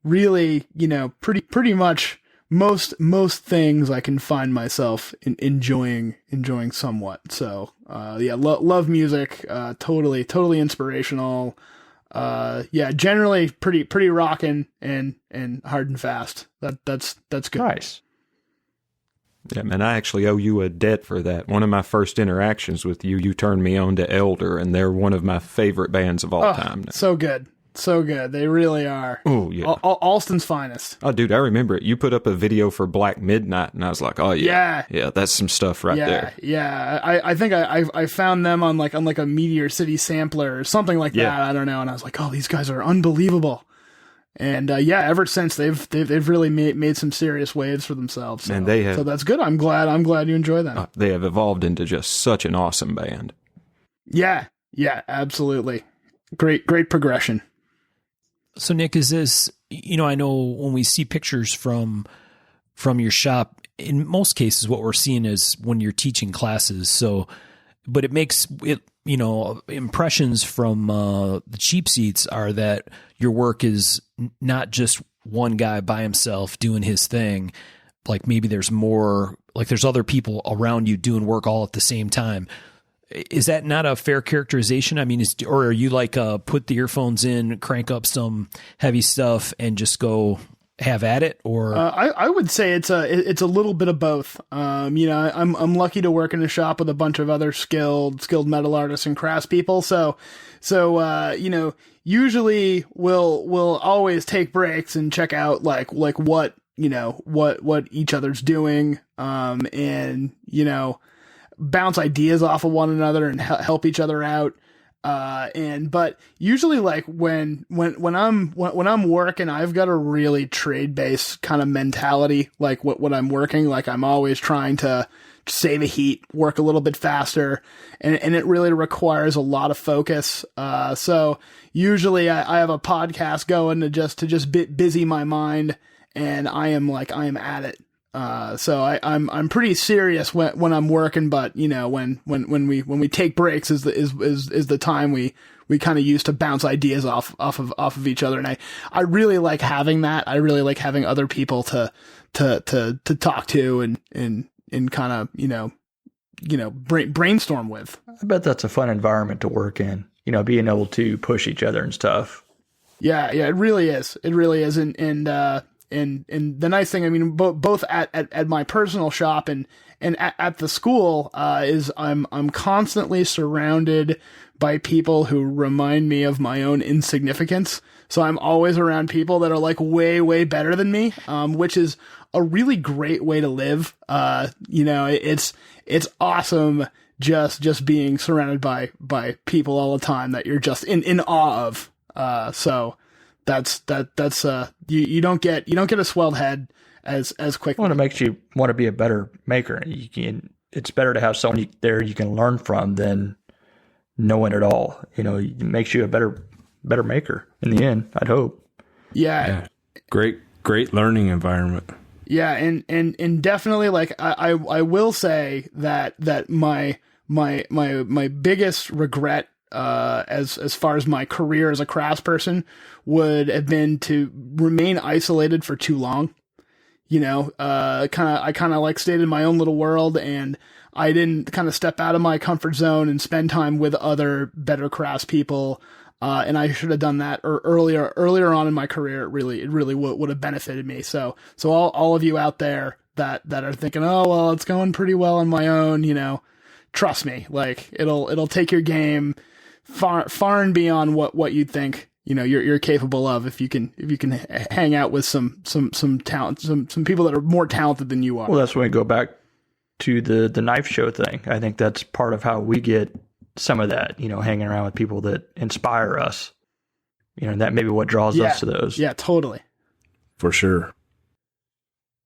really, you know, pretty much most things I can find myself enjoying somewhat. So, love music, totally inspirational. Generally pretty rockin' and hard and fast. That's good. Nice. Yeah, man, I actually owe you a debt for that. One of my first interactions with you, you turned me on to Elder, and they're one of my favorite bands of all time now. So good. They really are. Oh, yeah. Alston's finest. Oh, dude, I remember it. You put up a video for Black Midnight, and I was like, oh, yeah. Yeah, that's some stuff right there. Yeah, I think I found them on like a Meteor City sampler or something like that. I don't know. And I was like, oh, these guys are unbelievable. And ever since they've really made some serious waves for themselves. So, and they have, so that's good. I'm glad you enjoy them. They have evolved into just such an awesome band. Yeah, absolutely. Great progression. So Nick, is this, you know, I know when we see pictures from your shop, in most cases what we're seeing is when you're teaching classes. So, but it makes it impressions from the cheap seats are that your work is not just one guy by himself doing his thing. Like maybe there's more, like there's other people around you doing work all at the same time. Is that not a fair characterization? I mean, or are you like put the earphones in, crank up some heavy stuff, and just go have at it? Or I would say it's a little bit of both. I'm lucky to work in a shop with a bunch of other skilled metal artists and craftspeople. So usually we'll always take breaks and check out like what each other's doing, and bounce ideas off of one another and help each other out. But usually like when I'm working, I've got a really trade based kind of mentality. Like what I'm working, like I'm always trying to save a heat, work a little bit faster, and it really requires a lot of focus. So usually I have a podcast going to just busy my mind, and I am at it. So I'm pretty serious when I'm working, but when we take breaks is the time we kind of use to bounce ideas off of each other. And I really like having that. I really like having other people to talk to and kind of, brainstorm with. I bet that's a fun environment to work in, being able to push each other and stuff. Yeah, it really is. It really is. And the nice thing, I mean, both at my personal shop and at the school, is I'm constantly surrounded by people who remind me of my own insignificance. So I'm always around people that are like way, way better than me, which is a really great way to live. It's awesome just being surrounded by people all the time that you're just in awe of. So that's you don't get a swelled head as quickly. Well, it makes you want to be a better maker. It's better to have someone there you can learn from than no one at all. It makes you a better maker in the end, I'd hope. Yeah. Great learning environment. Yeah, and definitely, like I will say that my biggest regret as far as my career as a craftsperson would have been to remain isolated for too long. I kind of like stayed in my own little world, and I didn't kind of step out of my comfort zone and spend time with other better craftspeople. And I should have done that earlier on in my career. It really would have benefited me. So all of you out there that are thinking, oh, well, it's going pretty well on my own, trust me, like it'll take your game far and beyond what you'd think, you're capable of if you can hang out with some talent, some people that are more talented than you are. Well, that's when we go back to the knife show thing. I think that's part of how we get some of that, hanging around with people that inspire us. That may be what draws us to those. Yeah, totally. For sure.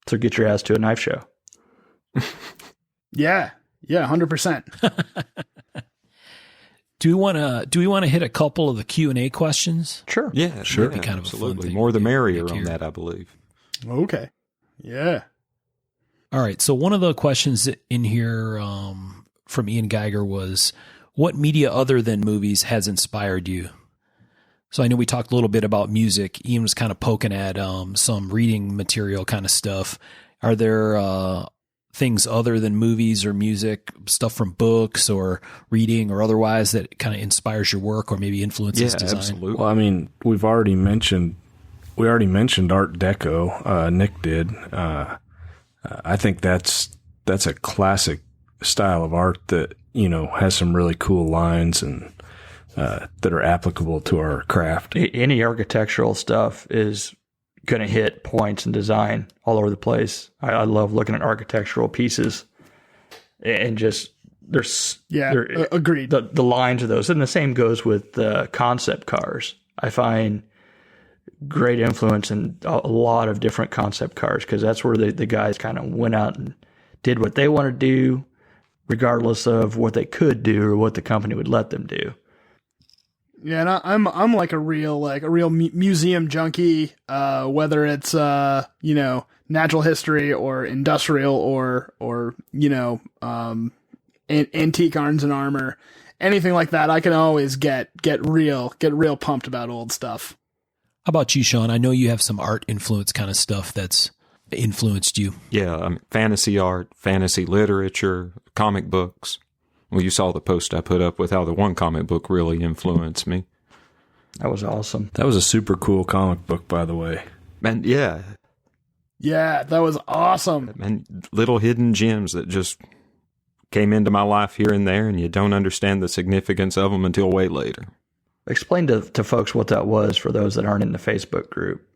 So get your ass to a knife show. Yeah, 100%. Do we want to hit a couple of the Q&A questions? Sure. Yeah, sure. Yeah, kind of absolutely. More the merrier on that, I believe. Okay. Yeah. All right. So one of the questions in here from Ian Geiger was, what media other than movies has inspired you? So I know we talked a little bit about music. Ian was kind of poking at some reading material kind of stuff. Are there things other than movies or music, stuff from books or reading or otherwise that kind of inspires your work or maybe influences design? Absolutely. Well, I mean, we already mentioned Art Deco. Nick did. I think that's a classic style of art that, has some really cool lines and that are applicable to our craft. Any architectural stuff is going to hit points in design all over the place. I love looking at architectural pieces and just agreed. The lines of those. And the same goes with the concept cars. I find great influence in a lot of different concept cars because that's where the guys kind of went out and did what they want to do, regardless of what they could do or what the company would let them do. Yeah, and I'm like a real museum junkie, whether it's natural history or industrial or antique arms and armor, anything like that, I can always get real pumped about old stuff. How about you, Sean? I know you have some art influence kind of stuff that's influenced you. Yeah, fantasy art, fantasy literature, comic books. Well, you saw the post I put up with how the one comic book really influenced me. That was awesome. That was a super cool comic book, by the way. And yeah, that was awesome. and little hidden gems that just came into my life here and there, and you don't understand the significance of them until way later. Explain to folks what that was for those that aren't in the Facebook group.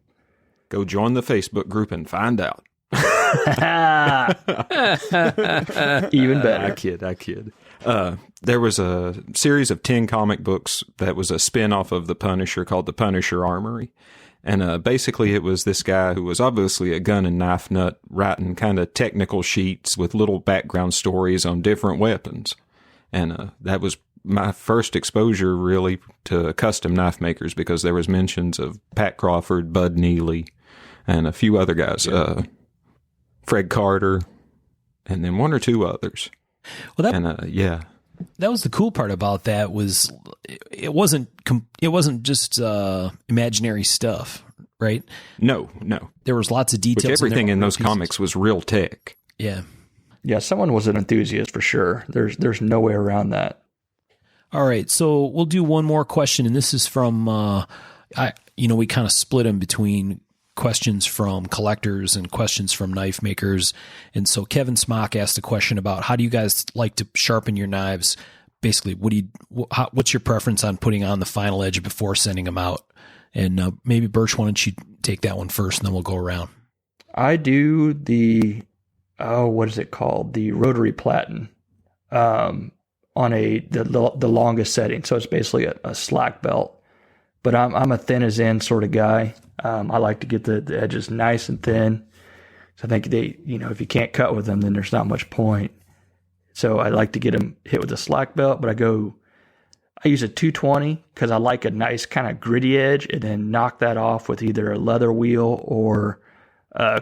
Go join the Facebook group and find out. Even better. I kid. There was a series of 10 comic books that was a spin-off of The Punisher called The Punisher Armory. And basically it was this guy who was obviously a gun and knife nut writing kind of technical sheets with little background stories on different weapons. And that was my first exposure really to custom knife makers, because there was mentions of Pat Crawford, Bud Neely, and a few other guys, Fred Carter, and then one or two others. Well, that was the cool part about that was it wasn't just imaginary stuff, right? No. There was lots of details. Which everything in those comics was real tech. Yeah. Yeah, someone was an enthusiast for sure. There's no way around that. All right, so we'll do one more question, and this is from we kind of split them between questions from collectors and questions from knife makers. And so Kevin Smock asked a question about how do you guys like to sharpen your knives? Basically, what's your preference on putting on the final edge before sending them out? And maybe Birch, why don't you take that one first, and then we'll go around. I do the what is it called? The rotary platen on the longest setting. So it's basically a slack belt. But I'm a thin as in sort of guy. I like to get the edges nice and thin. So I think if you can't cut with them, then there's not much point. So I like to get them hit with a slack belt, but I use a 220 because I like a nice kind of gritty edge, and then knock that off with either a leather wheel or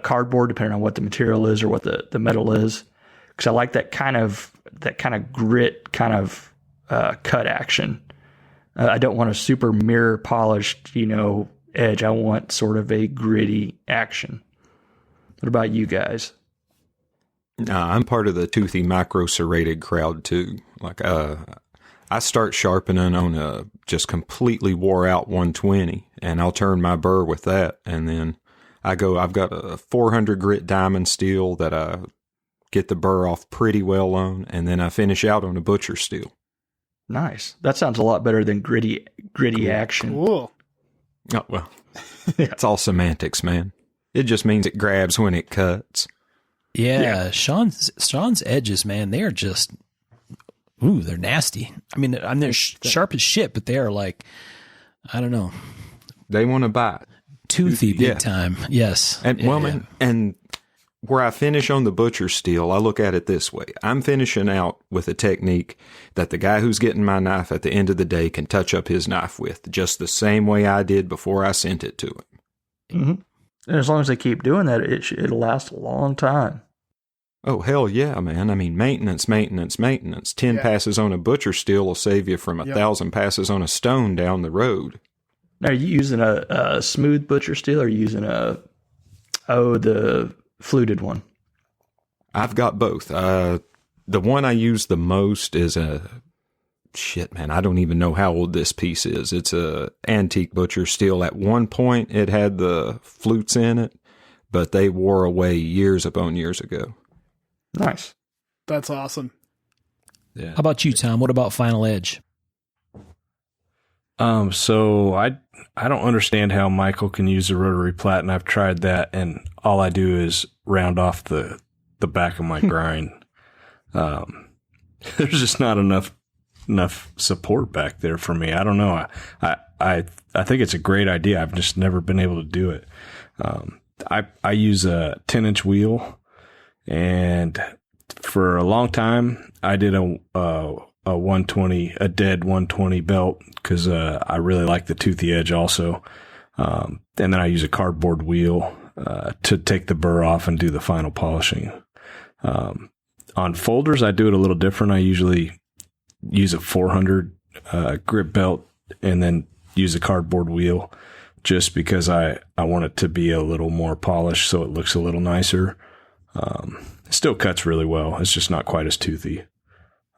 cardboard, depending on what the material is or what the metal is. Because I like that kind of grit kind of cut action. I don't want a super mirror polished, edge. I want sort of a gritty action. What about you guys? I'm part of the toothy micro serrated crowd too. Like, I start sharpening on a just completely wore out 120, and I'll turn my burr with that. And then I've got a 400 grit diamond steel that I get the burr off pretty well on, and then I finish out on a butcher steel. Nice. That sounds a lot better than gritty action. Cool. Oh, well, it's all semantics, man. It just means it grabs when it cuts. Yeah. Sean's edges, man, they are just, they're nasty. I mean, they're sharp as shit, but they are like, I don't know. They want to bite. Toothy big time. Yes. And and where I finish on the butcher steel, I look at it this way. I'm finishing out with a technique that the guy who's getting my knife at the end of the day can touch up his knife with, just the same way I did before I sent it to him. Mm-hmm. And as long as they keep doing that, it'll last a long time. Oh, hell yeah, man. I mean, maintenance. 10 passes on a butcher steel will save you from 1,000 passes on a stone down the road. Now, are you using a smooth butcher steel, or are you using the fluted one? I've got both. The one I use the most is I don't even know how old this piece is. It's a antique butcher steel. At one point, it had the flutes in it, but they wore away years upon years ago. Nice. That's awesome. Yeah. How about you, Tom? What about final edge? So I don't understand how Michael can use a rotary platen. I've tried that, and all I do is round off the back of my grind. There's just not enough support back there for me. I don't know. I think it's a great idea. I've just never been able to do it. I use a 10-inch wheel, and for a long time I did a 120, a dead 120 belt, because I really like the toothy edge also. And then I use a cardboard wheel to take the burr off and do the final polishing. On folders, I do it a little different. I usually use a 400 grip belt and then use a cardboard wheel, just because I want it to be a little more polished so it looks a little nicer. It still cuts really well. It's just not quite as toothy.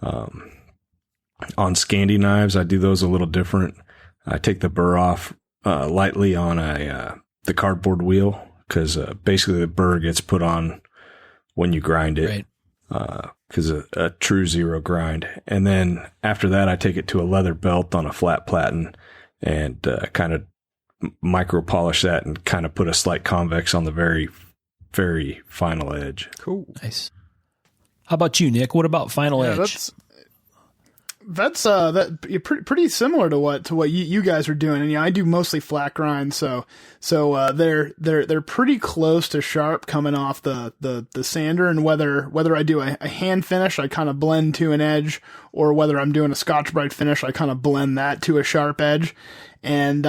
On Scandi knives, I do those a little different. I take the burr off lightly on the cardboard wheel, because basically the burr gets put on when you grind it, because a true zero grind. And then after that, I take it to a leather belt on a flat platen and kind of micro polish that and kind of put a slight convex on the very, very final edge. Cool. Nice. How about you, Nick? What about final edge? That's pretty similar to what you guys are doing, and I do mostly flat grind, so they're pretty close to sharp coming off the sander, and whether I do a hand finish, I kind of blend to an edge, or whether I'm doing a Scotch-Brite finish, I kind of blend that to a sharp edge, and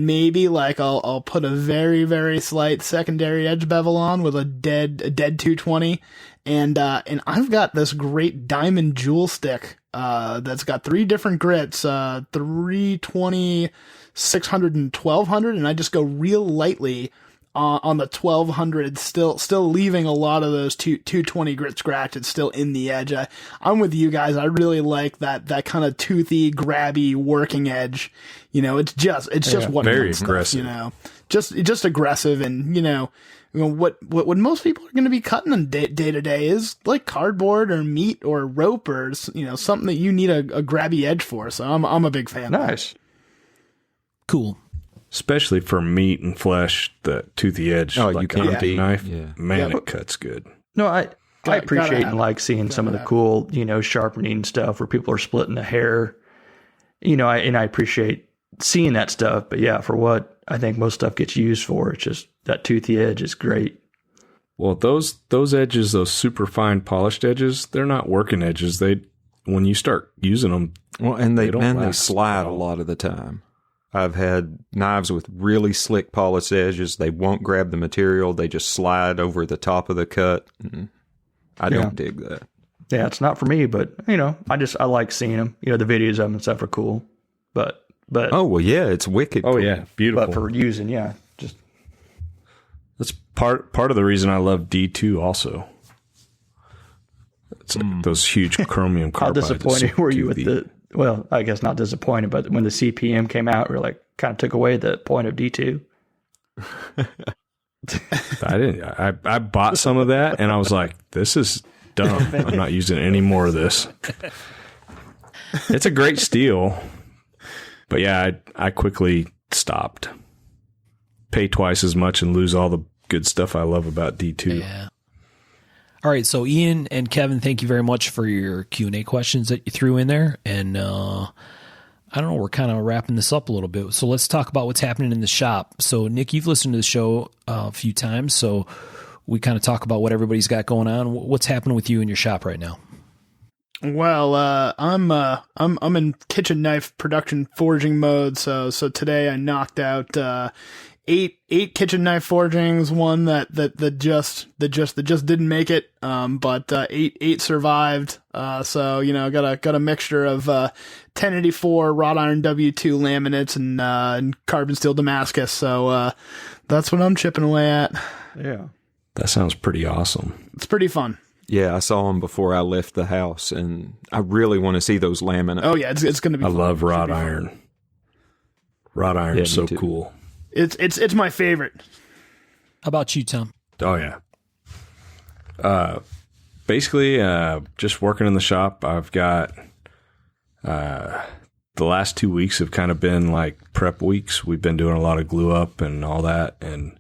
maybe like I'll put a very, very slight secondary edge bevel on with a dead 220, and I've got this great diamond jewel stick that's got 3 different grits, 320, 600, and 1200, and I just go real lightly on the 1200, still leaving a lot of those 220 grit scratches still in the edge. I'm with you guys. I really like that kind of toothy, grabby working edge. It's just what very aggressive. Just aggressive, and what most people are going to be cutting on day to day is like cardboard or meat or rope or something that you need a grabby edge for. So I'm a big fan. Nice. Cool. Especially for meat and flesh, the toothy edge, you can't hunting knife, Yeah. it cuts good. No, I appreciate and like seeing some of the that. cool, sharpening stuff where people are splitting the hair. I appreciate seeing that stuff. But yeah, for what I think most stuff gets used for, it's just that toothy edge is great. Well, those edges, those super fine polished edges, they're not working edges. When you start using them, and they last slide a well. lot of the time. I've had knives with really slick polished edges. They won't grab the material. They just slide over the top of the cut. I don't dig that. Yeah, it's not for me, but I like seeing them. The videos of them and stuff are cool. But Oh well, yeah, it's wicked. oh cool. yeah, beautiful. but for using, just That's part of the reason I love D2 also. It's those huge chromium how carbides. disappointed were you with well, I guess not disappointed, but when the CPM came out, we were like, kind of took away the point of D2. I didn't. I bought some of that, and I was like, "This is dumb. I'm not using any more of this." It's a great steel, but yeah, I quickly stopped. Pay twice as much and lose all the good stuff I love about D2. Yeah. All right, so Ian and Kevin, thank you very much for your Q&A questions that you threw in there. And I don't know, we're kind of wrapping this up a little bit. So let's talk about what's happening in the shop. So, Nick, you've listened to the show a few times, so we kind of talk about what everybody's got going on. What's happening with you in your shop right now? Well, I'm in kitchen knife production forging mode. So today I knocked out eight kitchen knife forgings, one that just didn't make it. But eight survived. So got a mixture of 1084 wrought iron W2 laminates and carbon steel Damascus. So that's what I'm chipping away at. Yeah. That sounds pretty awesome. It's pretty fun. Yeah, I saw them before I left the house, and I really want to see those laminates. Oh yeah, it's going to be. I fun. love wrought iron. Wrought iron is so cool. It's my favorite. How about you, Tom? Oh yeah. Basically, just working in the shop. I've got the last 2 weeks have kind of been like prep weeks. We've been doing a lot of glue up and all that, and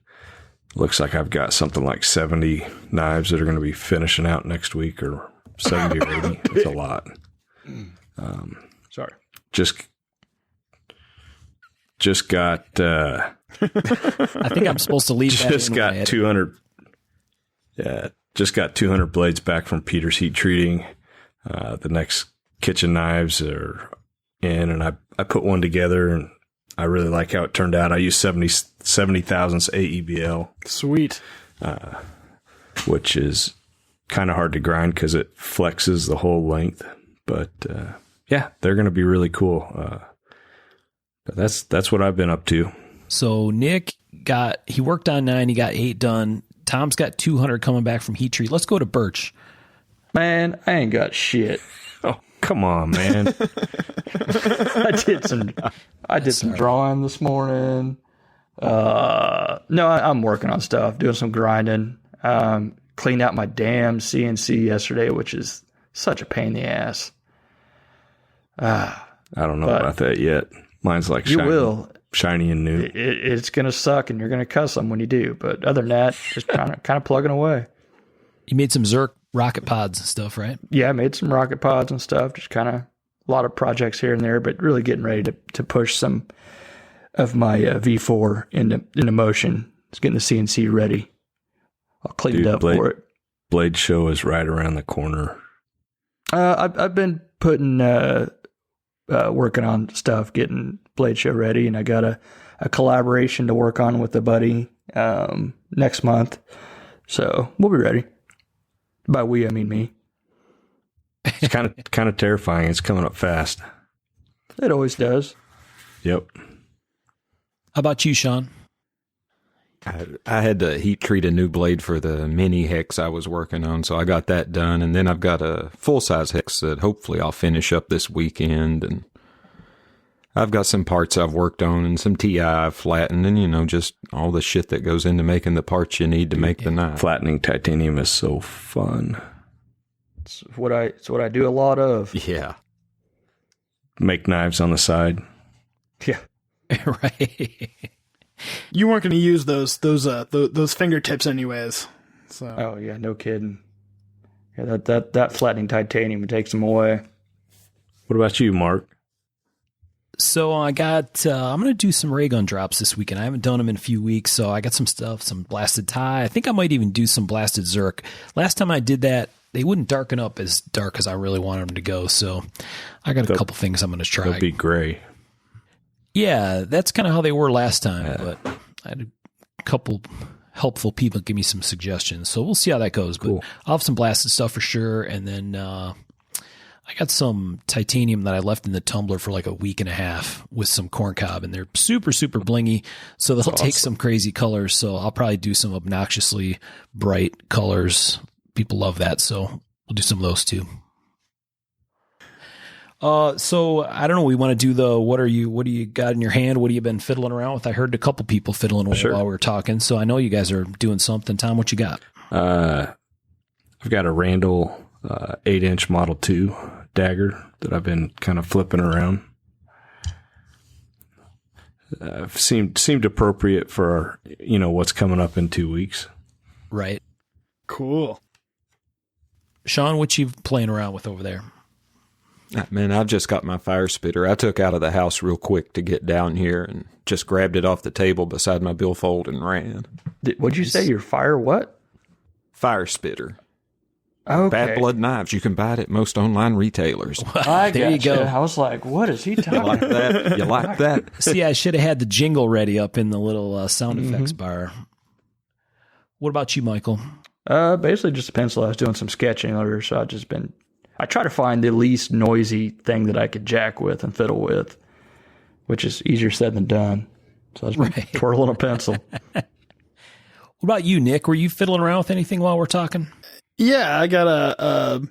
looks like I've got something like 70 knives that are going to be finishing out next week, or 70 or 80. It's a lot. Sorry. Just got. I think I'm supposed to leave that Just in got when I 200. Yeah, just got 200 blades back from Peter's Heat Treating. The next kitchen knives are in, and I put one together, and I really like how it turned out. I used 70 thousandths AEBL. Sweet. Which is kind of hard to grind because it flexes the whole length. But yeah, they're going to be really cool. But that's what I've been up to. So Nick he worked on 9, he got 8 done. Tom's got 200 coming back from Heat Tree. Let's go to Birch. Man, I ain't got shit. Oh, come on, man. I did some drawing this morning. No, I'm working on stuff, doing some grinding. Cleaned out my damn CNC yesterday, which is such a pain in the ass. I don't know about that yet. Mine's like shiny and new. It's going to suck, and you're going to cuss them when you do. But other than that, just kind of plugging away. You made some Zerk rocket pods and stuff, right? Yeah, I made some rocket pods and stuff. Just kind of a lot of projects here and there, but really getting ready to push some of my V4 into motion. It's getting the CNC ready. I'll clean it up for it. Blade show is right around the corner. I've been putting working on stuff, getting Blade show ready, and I got a collaboration to work on with a buddy next month. So we'll be ready. By we, I mean me. It's kind of terrifying. It's coming up fast. It always does. Yep. How about you, Sean? I had to heat treat a new blade for the mini hex I was working on, so I got that done. And then I've got a full-size hex that hopefully I'll finish up this weekend. And I've got some parts I've worked on and some TI I've flattened and, just all the shit that goes into making the parts you need to make the knife. Flattening titanium is so fun. It's what I do a lot of. Yeah. Make knives on the side. Yeah. Right. You weren't going to use those fingertips anyways. So. Oh yeah, no kidding. Yeah, that flattening titanium takes them away. What about you, Mark? So I got, I'm going to do some ray gun drops this weekend. I haven't done them in a few weeks, so I got some stuff, some blasted tie. I think I might even do some blasted Zerk. Last time I did that, they wouldn't darken up as dark as I really wanted them to go, so I got a couple things I'm going to try. They'll be gray. Yeah, that's kind of how they were last time, but I had a couple helpful people give me some suggestions, so we'll see how that goes. Cool. But I'll have some blasted stuff for sure, and then I got some titanium that I left in the tumbler for like a week and a half with some corncob, and they're super, super blingy, so they'll take some crazy colors, so I'll probably do some obnoxiously bright colors. People love that, so we'll do some of those too. So I don't know. We want to do what do you got in your hand? What have you been fiddling around with? I heard a couple people fiddling while we were talking, so I know you guys are doing something. Tom, what you got? I've got a Randall 8-inch Model 2 dagger that I've been kind of flipping around. Seemed appropriate for what's coming up in 2 weeks. Right. Cool. Sean, what you playing around with over there? Man, I've just got my fire spitter. I took out of the house real quick to get down here and just grabbed it off the table beside my billfold and ran. What'd you say? Your fire what? Fire spitter. Okay. Bad Blood Knives. You can buy it at most online retailers. There you go. I was like, what is he talking about? That? You like that? See, I should have had the jingle ready up in the little sound effects bar. What about you, Michael? Basically just a pencil. I was doing some sketching earlier, so I try to find the least noisy thing that I could jack with and fiddle with, which is easier said than done. So I was twirling a pencil. What about you, Nick? Were you fiddling around with anything while we're talking? Yeah, I got a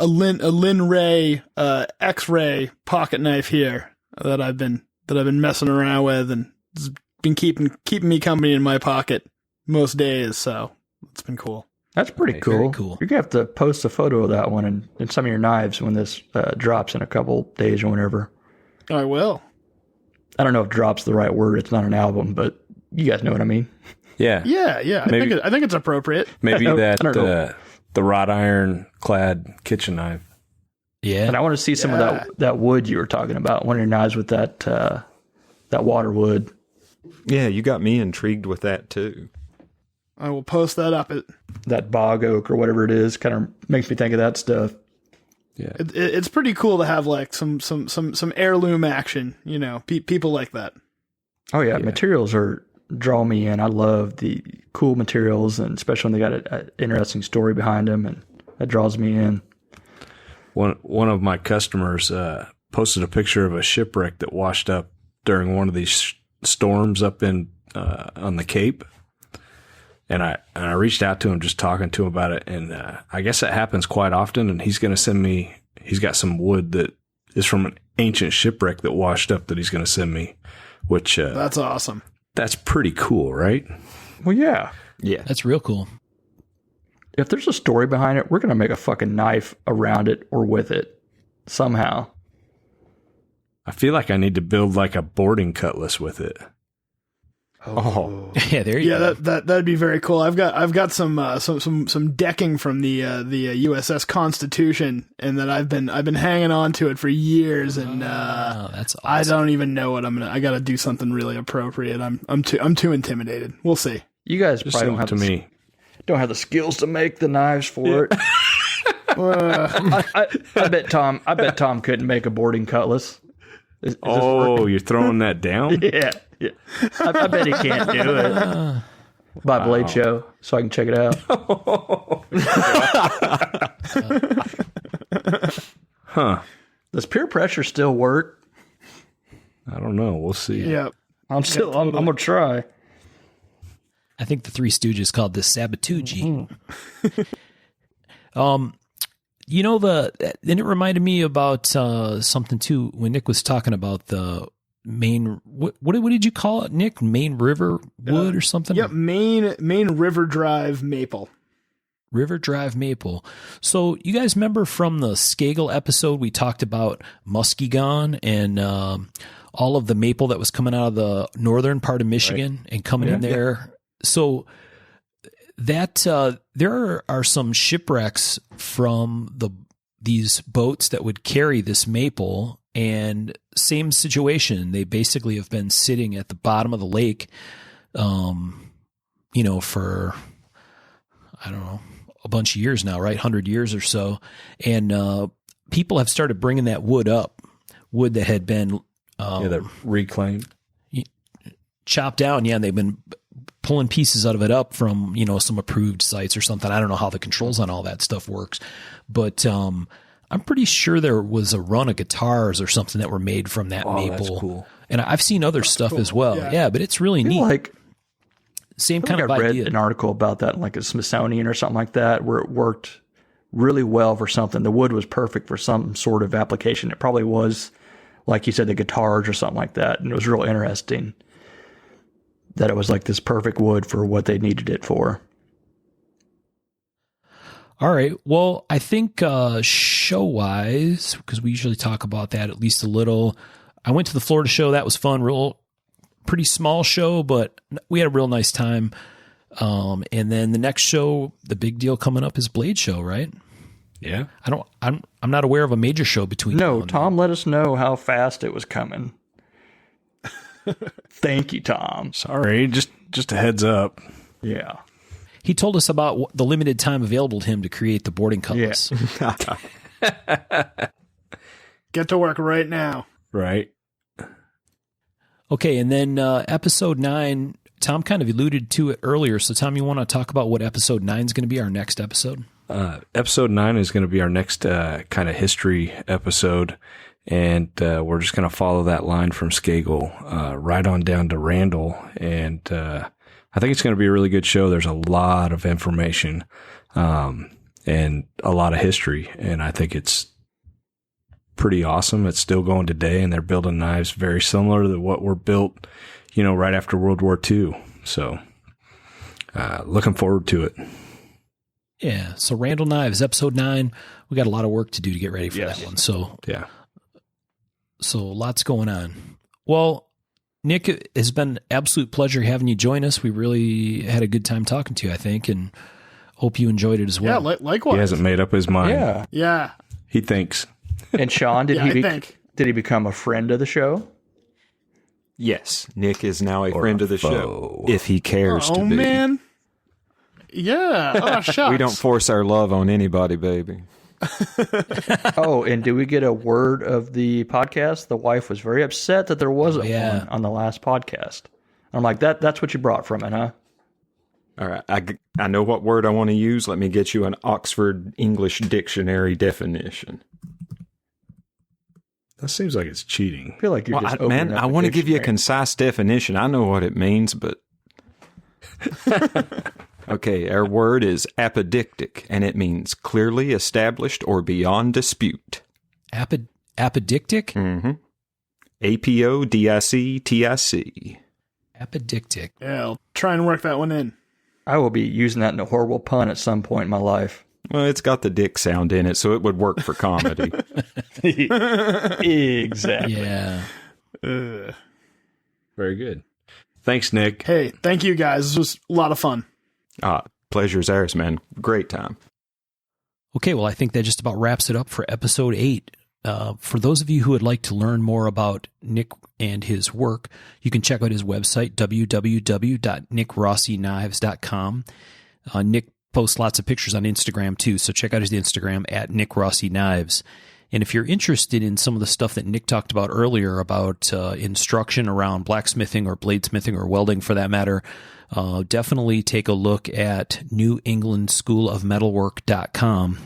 Lin Ray X-ray pocket knife here that I've been messing around with, and it's been keeping me company in my pocket most days. So it's been cool. That's pretty cool. Very cool. You're going to have to post a photo of that one and some of your knives when this drops in a couple days or whenever. I will. I don't know if drop's the right word. It's not an album, but you guys know what I mean. Yeah. Yeah. I think it's appropriate. Maybe the wrought iron clad kitchen knife. Yeah. And I want to see some of that wood you were talking about. One of your knives with that water wood. Yeah, you got me intrigued with that too. I will post that up. That bog oak or whatever it is kind of makes me think of that stuff. Yeah, it's pretty cool to have like some heirloom action. People like that. Oh yeah, materials draw me in. I love the cool materials, and especially when they got an interesting story behind them, and that draws me in. One of my customers posted a picture of a shipwreck that washed up during one of these storms up in on the Cape. And I reached out to him, just talking to him about it. And I guess it happens quite often. And he's going to send me, he's got some wood that is from an ancient shipwreck that washed up that he's going to send me, which that's awesome. That's pretty cool, right? Well, yeah. Yeah. That's real cool. If there's a story behind it, we're going to make a fucking knife around it or with it somehow. I feel like I need to build like a boarding cutlass with it. Oh, Yeah, there you go. That'd be very cool. I've got some decking from the USS Constitution, and that I've been hanging on to it for years, and that's awesome. I don't even know what I got to do something really appropriate. I'm too intimidated. We'll see. You guys Just probably send it to me. don't have the skills to make the knives for it. I bet Tom couldn't make a boarding cutlass. Is this working? You're throwing that down? Yeah. I bet he can't do it. By Blade Show, so I can check it out. Huh. Does peer pressure still work? I don't know. We'll see. Yeah. I'm gonna try. I think the Three Stooges called this Sabatucci. And it reminded me about something too when Nick was talking about the main. What did you call it, Nick? Main River wood or something? Yep, Main River Drive maple. River Drive maple. So you guys remember from the Skagel episode we talked about Muskegon and all of the maple that was coming out of the northern part of Michigan and coming in there. So that there are some shipwrecks from these boats that would carry this maple, and same situation. They basically have been sitting at the bottom of the lake, for I don't know, a bunch of years now, right? 100 years or so. And people have started bringing that wood up, wood that had been That reclaimed. chopped down. Yeah, and they've been pulling pieces out of it up from, some approved sites or something. I don't know how the controls on all that stuff works, but I'm pretty sure there was a run of guitars or something that were made from that maple. That's cool. And I've seen other stuff as well. Yeah, but it's really neat. Same kind of I read idea. an article about that, like a Smithsonian or something like that, where it worked really well for something. The wood was perfect for some sort of application. It probably was, like you said, the guitars or something like that. And it was real interesting that it was like this perfect wood for what they needed it for. All right. Well, I think show-wise, because we usually talk about that at least a little, I went to the Florida show. That was fun. Pretty small show, but we had a real nice time. And then the next show, the big deal coming up is Blade Show, right? Yeah. I'm not aware of a major show between now No, and Tom let us know how fast it was coming. Thank you, Tom. Sorry, just a heads up. Yeah. He told us about the limited time available to him to create the boarding cutlass. Get to work right now. Right. Okay, and then episode 9, Tom kind of alluded to it earlier. So, Tom, you want to talk about what episode 9 is going to be, our next episode? Episode 9 is going to be our next kind of history episode. And we're just going to follow that line from Skagel right on down to Randall. And I think it's going to be a really good show. There's a lot of information and a lot of history. And I think it's pretty awesome. It's still going today, and they're building knives very similar to what were built, right after World War II. So looking forward to it. Yeah. So Randall Knives, episode 9. We got a lot of work to do to get ready for that one. So, yeah. So lots going on. Well, Nick, it has been an absolute pleasure having you join us. We really had a good time talking to you, I think, and hope you enjoyed it as well. Yeah, likewise. He hasn't made up his mind. Yeah. Yeah. He thinks. And Sean, did think. did he become a friend of the show? Yes, Nick is now a Or friend a of the foe. show, if he cares to Oh, be. man. Yeah. Oh, shucks. We don't force our love on anybody, baby. Oh, and did we get a word of the podcast? The wife was very upset that there wasn't one on the last podcast. I'm like, that's what you brought from it, huh? All right, I know what word I want to use. Let me get you an Oxford English Dictionary definition. That seems like it's cheating. I feel like you're just man, I want to give you a concise definition. I know what it means, but okay, our word is apodictic, and it means clearly established or beyond dispute. Apodictic? Mm-hmm. APODICTIC. Apodictic. Yeah, I'll try and work that one in. I will be using that in a horrible pun at some point in my life. Well, it's got the dick sound in it, so it would work for comedy. Exactly. Yeah. Very good. Thanks, Nick. Hey, thank you guys. This was a lot of fun. Pleasure's ours, man. Great time. Okay, well, I think that just about wraps it up for episode 8. For those of you who would like to learn more about Nick and his work, you can check out his website, www.nickrossyknives.com. Nick posts lots of pictures on Instagram too, so check out his Instagram at Nick Rossi Knives. And if you're interested in some of the stuff that Nick talked about earlier about instruction around blacksmithing or bladesmithing or welding for that matter, definitely take a look at newenglandschoolofmetalwork.com,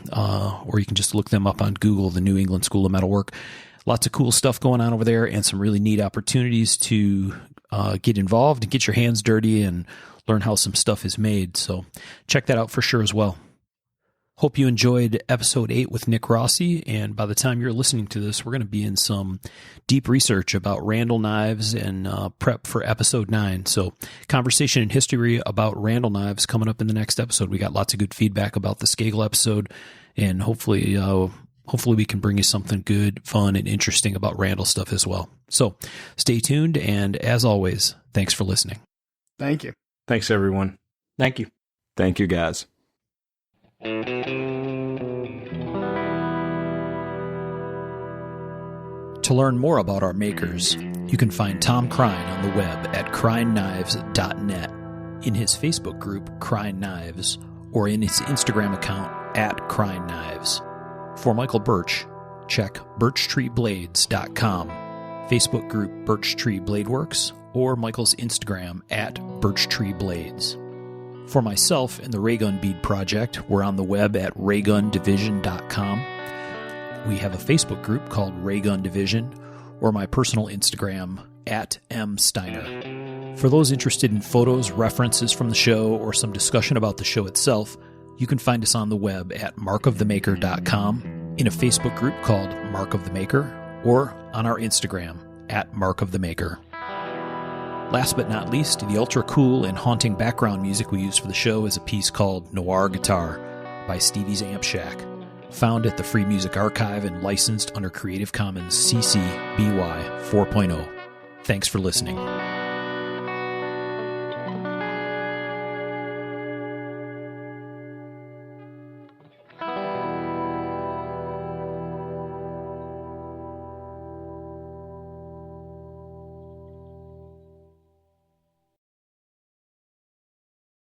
or you can just look them up on Google, the New England School of Metalwork. Lots of cool stuff going on over there and some really neat opportunities to get involved and get your hands dirty and learn how some stuff is made. So check that out for sure as well. Hope you enjoyed episode 8 with Nick Rossi, and by the time you're listening to this, we're going to be in some deep research about Randall knives and prep for episode 9. So conversation and history about Randall knives coming up in the next episode. We got lots of good feedback about the Skagel episode, and hopefully we can bring you something good, fun, and interesting about Randall stuff as well. So stay tuned, and as always, thanks for listening. Thank you. Thanks, everyone. Thank you. Thank you, guys. To learn more about our makers, you can find Tom Crine on the web at crineknives.net, in his Facebook group, Crine Knives, or in his Instagram account at Crine Knives. For Michael Birch, check birchtreeblades.com, Facebook group Birch Tree Blade Works, or Michael's Instagram at birchtreeblades. For myself and the Raygun Bead Project, we're on the web at raygundivision.com. We have a Facebook group called Raygun Division, or my personal Instagram at msteiner. For those interested in photos, references from the show, or some discussion about the show itself, you can find us on the web at markofthemaker.com, in a Facebook group called Mark of the Maker, or on our Instagram at Mark of the Maker. Last but not least, the ultra cool and haunting background music we use for the show is a piece called Noir Guitar by Stevie's Amp Shack, found at the Free Music Archive and licensed under Creative Commons CC BY 4.0. Thanks for listening.